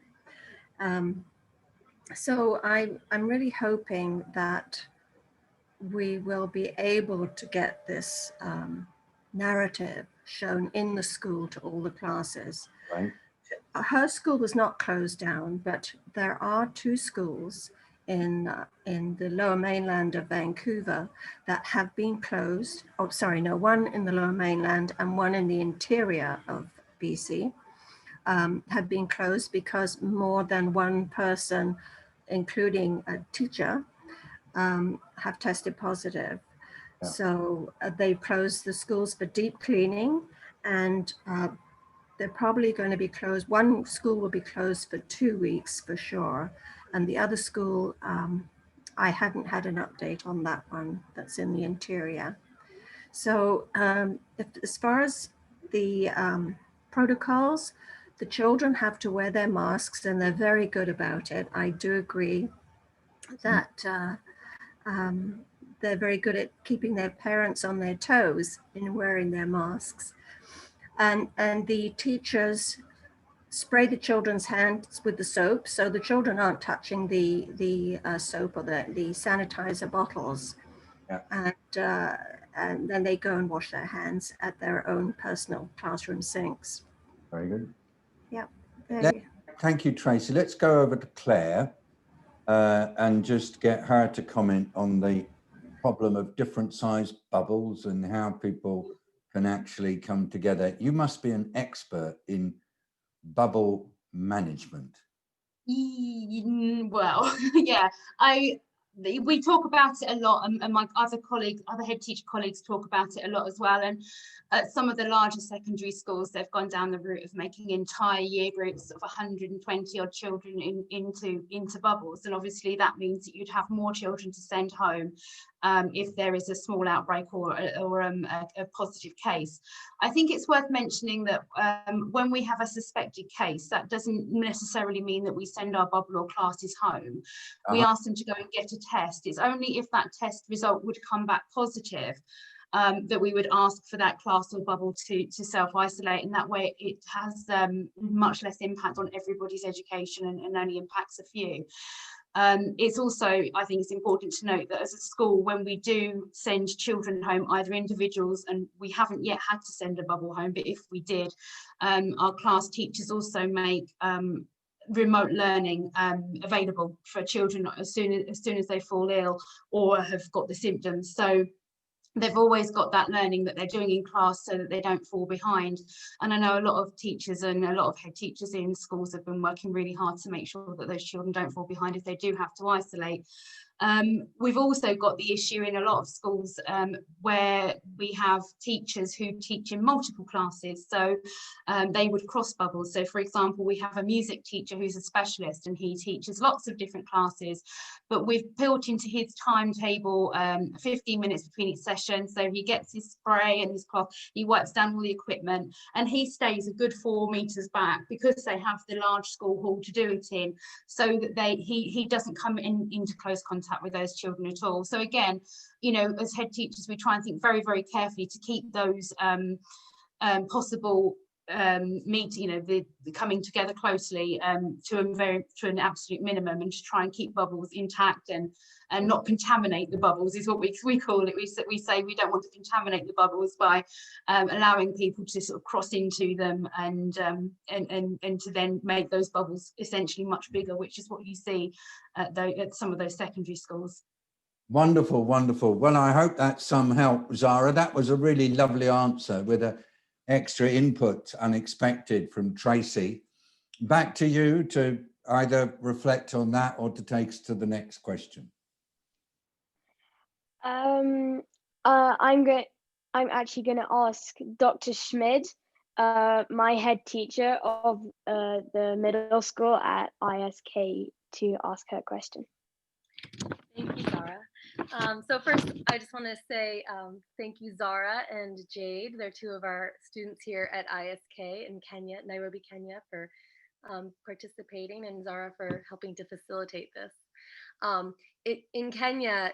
So I'm really hoping that we will be able to get this narrative shown in the school to all the classes. Right. Her school was not closed down, but there are 2 schools in the lower mainland of Vancouver that have been closed. Oh, sorry, no, one in the lower mainland and one in the interior of BC have been closed because more than one person, including a teacher, have tested positive. Yeah. So they closed the schools for deep cleaning, and they're probably going to be closed. One school will be closed for 2 weeks for sure. And the other school, I haven't had an update on that one that's in the interior. So as far as the protocols, the children have to wear their masks and they're very good about it. I do agree that they're very good at keeping their parents on their toes in wearing their masks. And the teachers spray the children's hands with the soap, so the children aren't touching the soap or the sanitizer bottles. Yeah. And then they go and wash their hands at their own personal classroom sinks. Very good. Yeah. Thank you, Tracy. Let's go over to Claire and just get her to comment on the problem of different sized bubbles and how people can actually come together. You must be an expert in bubble management. Well, yeah, we talk about it a lot, and my other head teacher colleagues talk about it a lot as well. And at some of the larger secondary schools, they've gone down the route of making entire year groups of 120 odd children into bubbles. And obviously that means that you'd have more children to send home if there is a small outbreak or a positive case. I think it's worth mentioning that when we have a suspected case, that doesn't necessarily mean that we send our bubble or classes home. We ask them to go and get a test. It's only if that test result would come back positive that we would ask for that class or bubble to self-isolate, and that way it has much less impact on everybody's education and only impacts a few. It's also, I think it's important to note that as a school, when we do send children home, either individuals, and we haven't yet had to send a bubble home, but if we did, our class teachers also make remote learning available for children as soon as they fall ill or have got the symptoms. So they've always got that learning that they're doing in class so that they don't fall behind. And I know a lot of teachers and a lot of head teachers in schools have been working really hard to make sure that those children don't fall behind if they do have to isolate. We've also got the issue in a lot of schools where we have teachers who teach in multiple classes, so they would cross bubbles. So for example, we have a music teacher who's a specialist and he teaches lots of different classes, but we've built into his timetable 15 minutes between each session. So he gets his spray and his cloth, he wipes down all the equipment, and he stays a good 4 meters back because they have the large school hall to do it in, so that he doesn't come into close contact with those children at all. So again, you know, as head teachers, we try and think very, very carefully to keep those possible meet, the coming together closely to an absolute minimum, and to try and keep bubbles intact and not contaminate the bubbles is what we call it. We say we don't want to contaminate the bubbles by allowing people to sort of cross into them and to then make those bubbles essentially much bigger, which is what you see at some of those secondary schools. Wonderful, wonderful. Well, I hope that's some help, Zara. That was a really lovely answer with an extra input, unexpected, from Tracy. Back to you to either reflect on that or to take us to the next question. I'm actually going to ask Dr. Schmid, my head teacher of the middle school at ISK, to ask her question. Thank you, Zara. So first, I just want to say thank you, Zara and Jade. They're two of our students here at ISK in Kenya, Nairobi, Kenya, for participating, and Zara for helping to facilitate this. In Kenya,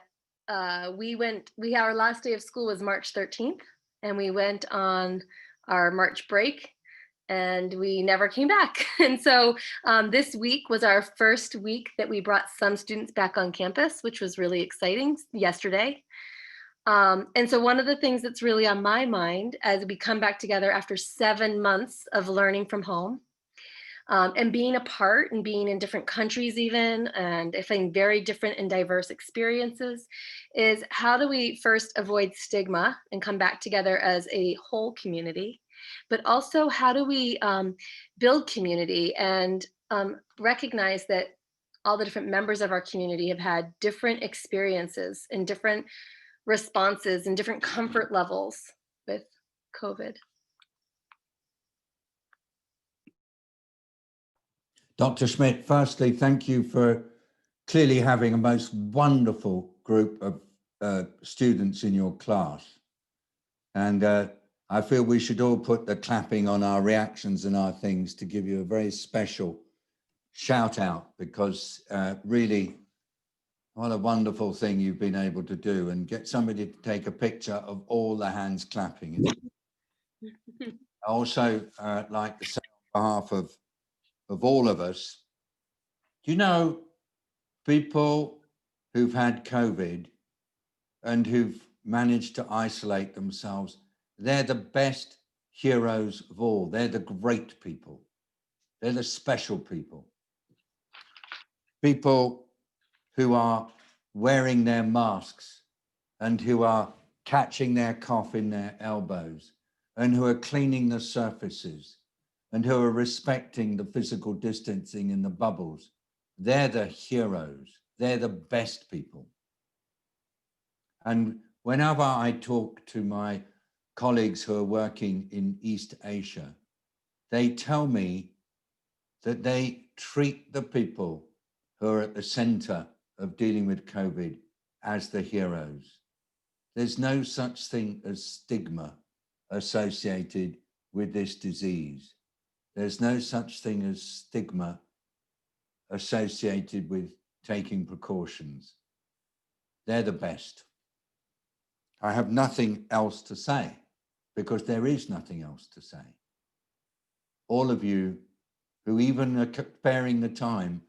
our last day of school was March 13th, and we went on our March break, and we never came back. And so this week was our first week that we brought some students back on campus, which was really exciting yesterday. And so one of the things that's really on my mind as we come back together after 7 months of learning from home, and being apart and being in different countries even, and having very different and diverse experiences, is how do we first avoid stigma and come back together as a whole community, but also how do we build community and recognize that all the different members of our community have had different experiences and different responses and different comfort levels with COVID. Dr. Schmid, firstly, thank you for clearly having a most wonderful group of students in your class. And I feel we should all put the clapping on our reactions and our things to give you a very special shout out, because really, what a wonderful thing you've been able to do, and get somebody to take a picture of all the hands clapping. I also like to say on behalf of all of us, do you know, people who've had COVID and who've managed to isolate themselves, they're the best heroes of all. They're the great people. They're the special people. People who are wearing their masks and who are catching their cough in their elbows and who are cleaning the surfaces and who are respecting the physical distancing in the bubbles. They're the heroes. They're the best people. And whenever I talk to my colleagues who are working in East Asia, they tell me that they treat the people who are at the center of dealing with COVID as the heroes. There's no such thing as stigma associated with this disease. There's no such thing as stigma associated with taking precautions. They're the best. I have nothing else to say, because there is nothing else to say. All of you who even are sparing the time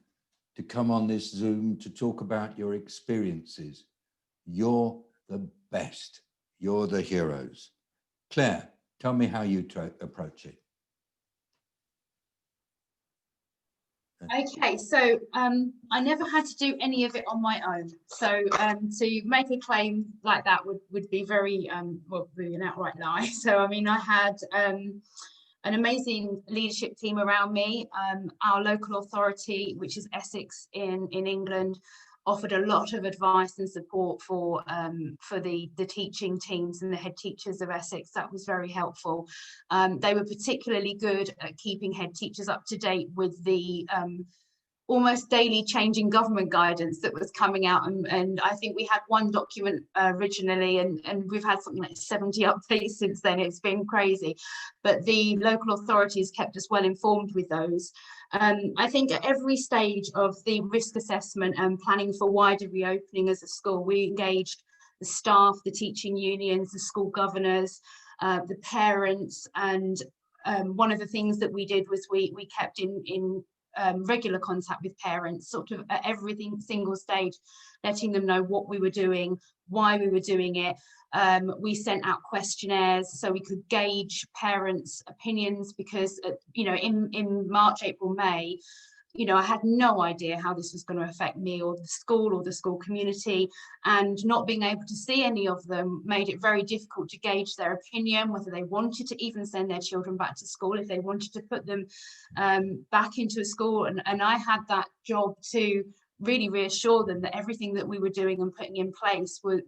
to come on this Zoom to talk about your experiences, you're the best. You're the heroes. Claire, tell me how you approach it. Okay, so I never had to do any of it on my own. So to make a claim like that would be very, well, really an outright lie. So, I mean, I had an amazing leadership team around me. Our local authority, which is Essex in England, offered a lot of advice and support for the teaching teams and the head teachers of Essex. That was very helpful. They were particularly good at keeping head teachers up to date with the almost daily changing government guidance that was coming out, and I think we had one document originally, and we've had something like 70 updates since then. It's been crazy, but the local authorities kept us well informed with those. I think at every stage of the risk assessment and planning for wider reopening as a school, we engaged the staff, the teaching unions, the school governors, the parents, and one of the things that we did was we kept in regular contact with parents, sort of at every single stage, letting them know what we were doing, why we were doing it. We sent out questionnaires so we could gauge parents' opinions, because you know, in March, April, May, you know, I had no idea how this was going to affect me or the school community, and not being able to see any of them made it very difficult to gauge their opinion, whether they wanted to even send their children back to school, if they wanted to put them back into a school. And I had that job to really reassure them that everything that we were doing and putting in place would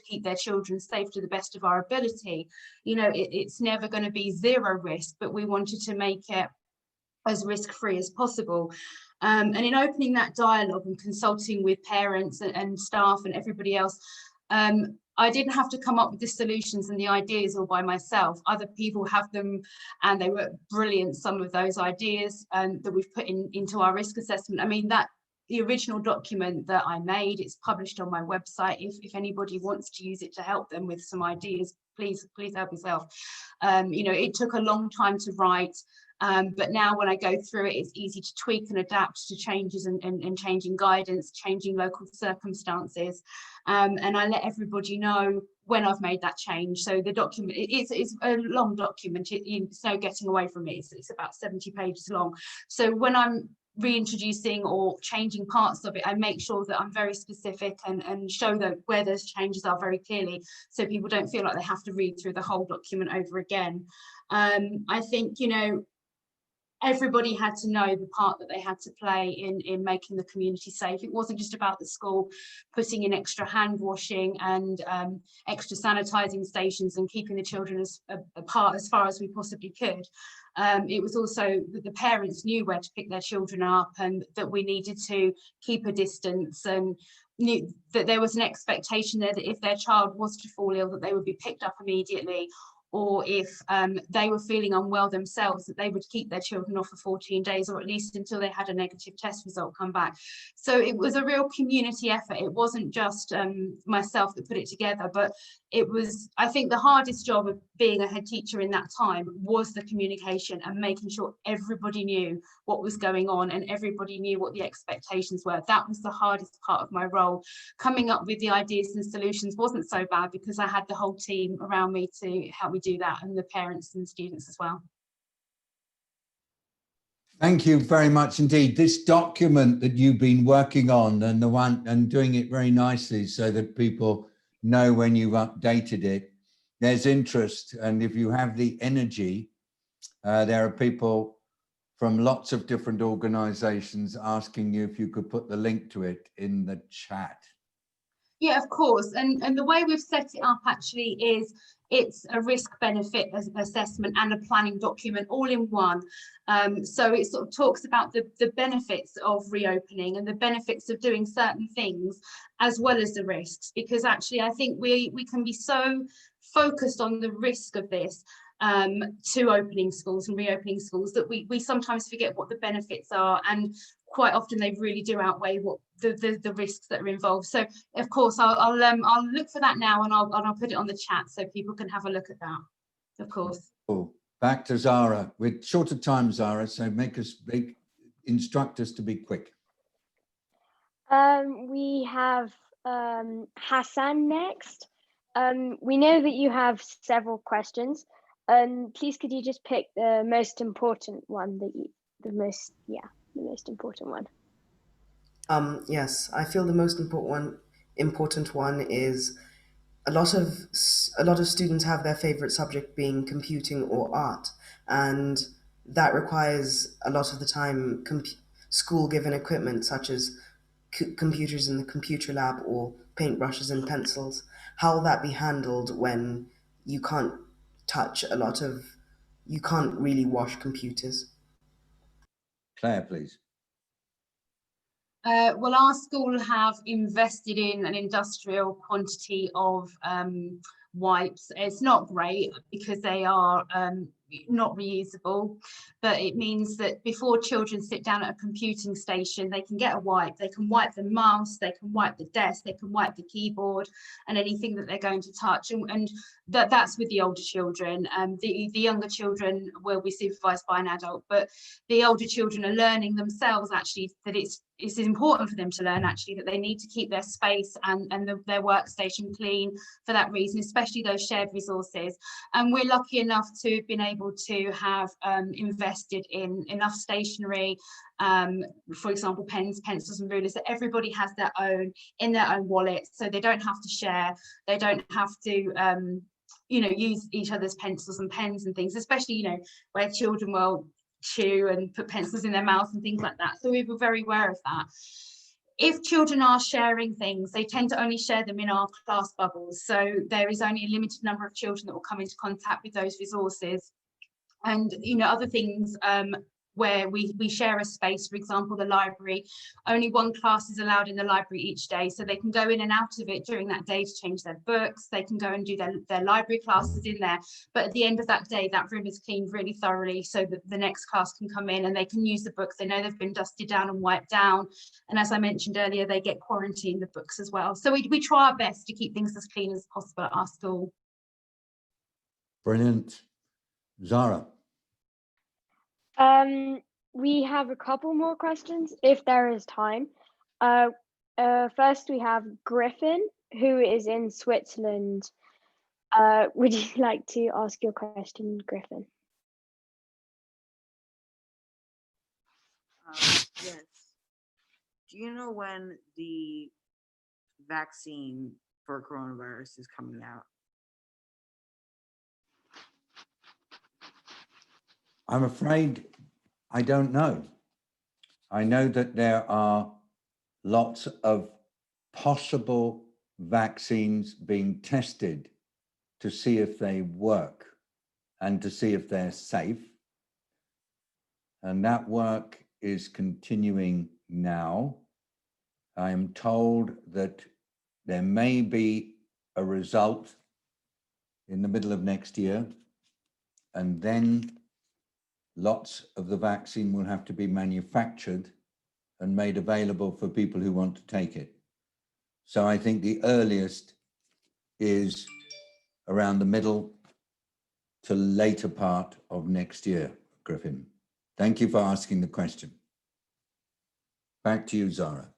keep their children safe to the best of our ability. You know, it's never going to be zero risk, but we wanted to make it as risk-free as possible. And in opening that dialogue and consulting with parents and staff and everybody else, I didn't have to come up with the solutions and the ideas all by myself. Other people have them, and they were brilliant, some of those ideas that we've put into our risk assessment. I mean, the original document that I made, it's published on my website. If anybody wants to use it to help them with some ideas, please help yourself. You know, it took a long time to write. But now when I go through it, it's easy to tweak and adapt to changes and changing guidance, changing local circumstances. And I let everybody know when I've made that change. So the document, it's a long document, it's no getting away from it. It's about 70 pages long. So when I'm reintroducing or changing parts of it, I make sure that I'm very specific and show that where those changes are very clearly, so people don't feel like they have to read through the whole document over again. I think, you know, everybody had to know the part that they had to play in making the community safe. It wasn't just about the school putting in extra hand washing and extra sanitizing stations and keeping the children apart as far as we possibly could. It was also that the parents knew where to pick their children up, and that we needed to keep a distance, and knew that there was an expectation there that if their child was to fall ill, that they would be picked up immediately, or if they were feeling unwell themselves, that they would keep their children off for 14 days, or at least until they had a negative test result come back. So it was a real community effort. It wasn't just myself that put it together, but it was, I think, the hardest job of being a head teacher in that time was the communication and making sure everybody knew what was going on and everybody knew what the expectations were. That was the hardest part of my role. Coming up with the ideas and solutions wasn't so bad, because I had the whole team around me to help me do that, and the parents and students as well. Thank you very much indeed. This document that you've been working on, and the one and doing it very nicely so that people know when you've updated it, there's interest. And if you have the energy, there are people from lots of different organizations asking you if you could put the link to it in the chat. Yeah, of course. And the way we've set it up actually is it's a risk benefit assessment and a planning document all in one. So it sort of talks about the benefits of reopening and the benefits of doing certain things, as well as the risks, because actually I think we can be so focused on the risk of this to opening schools and reopening schools that we sometimes forget what the benefits are, and quite often they really do outweigh what the risks that are involved. So of course I'll look for that now, and I'll put it on the chat so people can have a look at that, of course. Cool. Back to Zara with shorter time, Zara, so instruct us to be quick. We have Hassan next. We know that you have several questions. Please, could you just pick the most important one the most important one? Yes, I feel the most important one is a lot of students have their favorite subject being computing or art, and that requires a lot of the time school given equipment such as computers in the computer lab or paintbrushes and pencils. How will that be handled when you can't you can't really wash computers? Claire, please. Well, our school have invested in an industrial quantity of wipes. It's not great because they are not reusable, but it means that before children sit down at a computing station, they can get a wipe, they can wipe the mouse, they can wipe the desk, they can wipe the keyboard and anything that they're going to touch. And that's with the older children. The younger children will be supervised by an adult, but the older children are learning themselves actually that it's important for them to learn actually that they need to keep their space and their workstation clean for that reason, especially those shared resources. And we're lucky enough to have been able to have invested in enough stationery, for example, pens, pencils and rulers, that everybody has their own in their own wallet, so they don't have to share, they don't have to use each other's pencils and pens and things, especially where children will chew and put pencils in their mouth and things like that. So we were very aware of that. If children are sharing things, they tend to only share them in our class bubbles. So there is only a limited number of children that will come into contact with those resources. And other things where we share a space, for example, the library, only one class is allowed in the library each day, so they can go in and out of it during that day to change their books, they can go and do their library classes in there, but at the end of that day that room is cleaned really thoroughly so that the next class can come in and they can use the books. They know they've been dusted down and wiped down, and as I mentioned earlier, they get quarantined the books as well. So we try our best to keep things as clean as possible at our school. Brilliant. Zara. We have a couple more questions if there is time. First, we have Griffin, who is in Switzerland. Would you like to ask your question, Griffin? Yes. Do you know when the vaccine for coronavirus is coming out? I'm afraid I don't know. I know that there are lots of possible vaccines being tested to see if they work and to see if they're safe. And that work is continuing now. I am told that there may be a result in the middle of next year, and then lots of the vaccine will have to be manufactured and made available for people who want to take it. So I think the earliest is around the middle to later part of next year, Griffin. Thank you for asking the question. Back to you, Zara.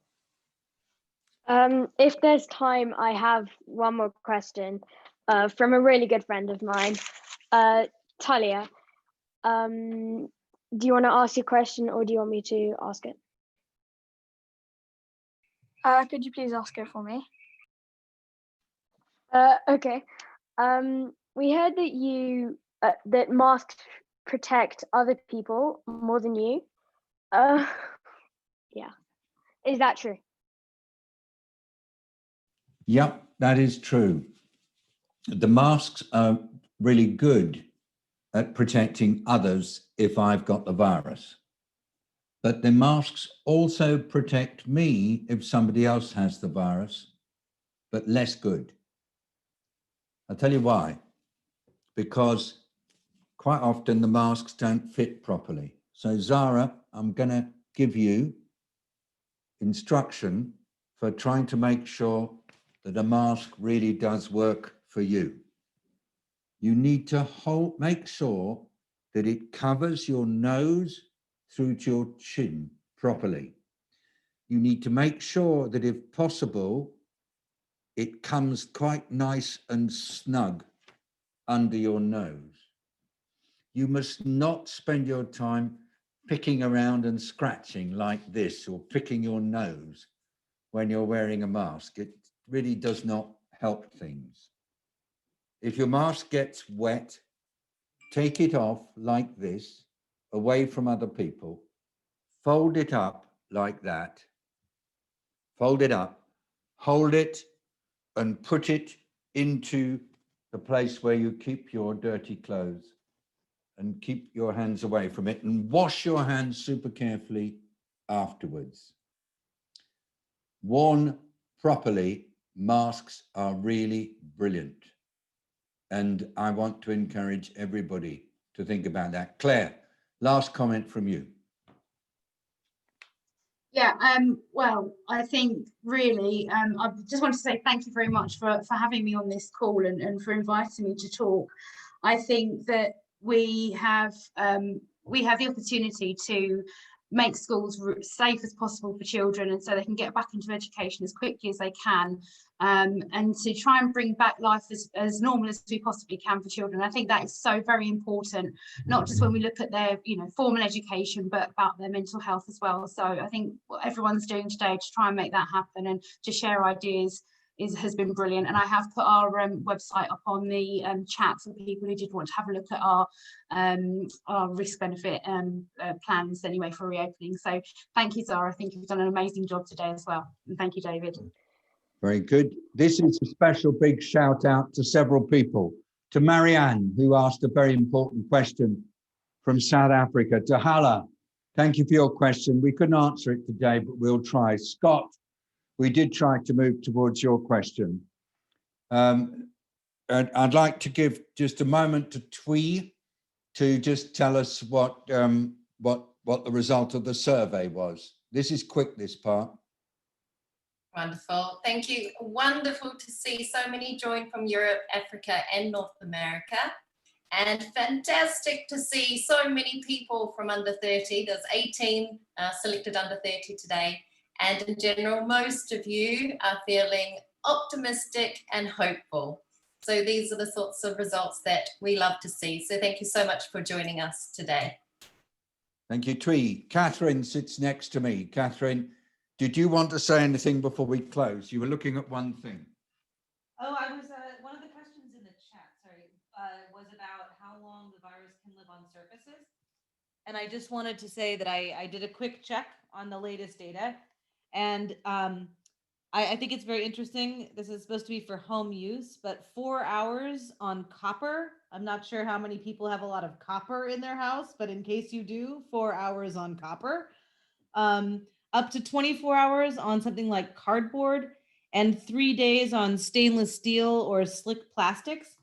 If there's time, I have one more question from a really good friend of mine, Talia. Do you want to ask your question or do you want me to ask it? Could you please ask it for me? Okay. We heard that that masks protect other people more than you. Yeah. Is that true? Yep, that is true. The masks are really good at protecting others if I've got the virus. But the masks also protect me if somebody else has the virus, but less good. I'll tell you why. Because quite often the masks don't fit properly. So Zara, I'm gonna give you instruction for trying to make sure that a mask really does work for you. You need to make sure that it covers your nose through to your chin properly. You need to make sure that if possible, it comes quite nice and snug under your nose. You must not spend your time picking around and scratching like this or picking your nose when you're wearing a mask. It really does not help things. If your mask gets wet, take it off like this, away from other people, fold it up like that, fold it up, hold it and put it into the place where you keep your dirty clothes and keep your hands away from it and wash your hands super carefully afterwards. Worn properly, masks are really brilliant. And I want to encourage everybody to think about that. Claire, last comment from you. Yeah, well, I think really, I just want to say thank you very much for having me on this call and for inviting me to talk. I think that we have the opportunity to make schools safe as possible for children, and so they can get back into education as quickly as they can, and to try and bring back life as normal as we possibly can for children. I think that is so very important, not just when we look at their formal education, but about their mental health as well. So I think what everyone's doing today to try and make that happen and to share ideas has been brilliant. And I have put our website up on the chat for people who did want to have a look at our risk benefit plans anyway for reopening. So thank you, Zara. I think you've done an amazing job today as well. And thank you, David. Very good. This is a special big shout out to several people. To Marianne, who asked a very important question from South Africa. To Hala, thank you for your question. We couldn't answer it today, but we'll try. Scott, we did try to move towards your question. And I'd like to give just a moment to Twee to just tell us what the result of the survey was. This is quick, this part. Wonderful. Thank you. Wonderful to see so many join from Europe, Africa, and North America. And fantastic to see so many people from under 30. There's 18 selected under 30 today. And in general, most of you are feeling optimistic and hopeful. So these are the sorts of results that we love to see. So thank you so much for joining us today. Thank you, Twee. Catherine sits next to me. Catherine, did you want to say anything before we close? You were looking at one thing. Oh, I was, one of the questions in the chat, sorry, was about how long the virus can live on surfaces. And I just wanted to say that I did a quick check on the latest data. And I think it's very interesting. This is supposed to be for home use, but 4 hours on copper. I'm not sure how many people have a lot of copper in their house, but in case you do, 4 hours on copper. Up to 24 hours on something like cardboard, and 3 days on stainless steel or slick plastics.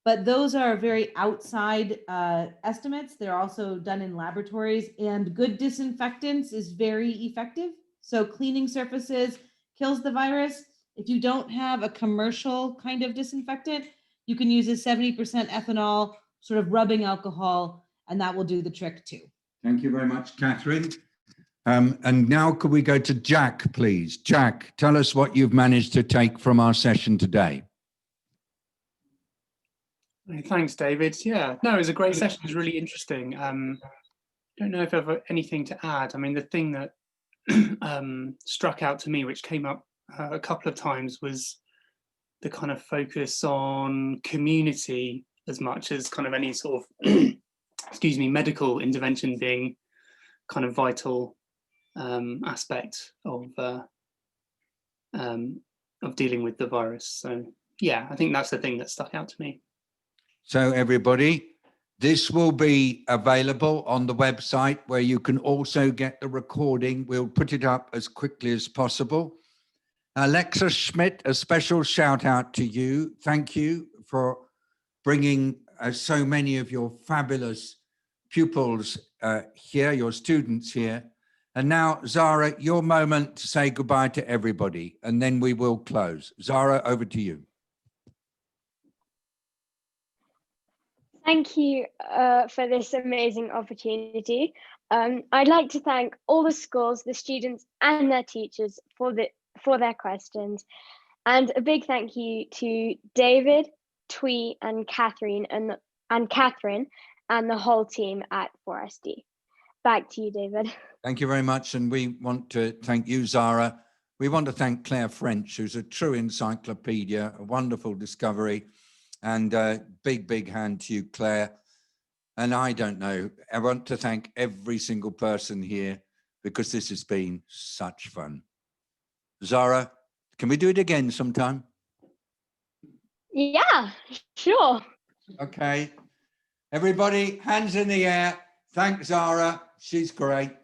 But those are very outside estimates. They're also done in laboratories, and good disinfectants is very effective. So cleaning surfaces kills the virus. If you don't have a commercial kind of disinfectant, you can use a 70% ethanol sort of rubbing alcohol, and that will do the trick too. Thank you very much, Catherine. And now could we go to Jack, please? Jack, tell us what you've managed to take from our session today. Thanks, David. Yeah, no, it was a great session. It was really interesting. Don't know if I have anything to add. I mean, the thing that struck out to me, which came up a couple of times, was the kind of focus on community as much as kind of any sort of, excuse me, medical intervention being kind of vital aspect of dealing with the virus. So yeah, I think that's the thing that stuck out to me. So everybody, this will be available on the website where you can also get the recording. We'll put it up as quickly as possible. Alexa Schmidt, a special shout out to you. Thank you for bringing so many of your fabulous pupils here, your students here. And now, Zara, your moment to say goodbye to everybody, and then we will close. Zara, over to you. Thank you for this amazing opportunity. I'd like to thank all the schools, the students and their teachers for their questions. And a big thank you to David, Twee and Catherine and Catherine and the whole team at 4SD. Back to you, David. Thank you very much. And we want to thank you, Zara. We want to thank Claire French, who's a true encyclopedia, a wonderful discovery. And big hand to you, Claire. And I don't know, I want to thank every single person here because this has been such fun. Zara, can we do it again sometime? Yeah, sure. Okay. Everybody, hands in the air. Thank Zara. She's great.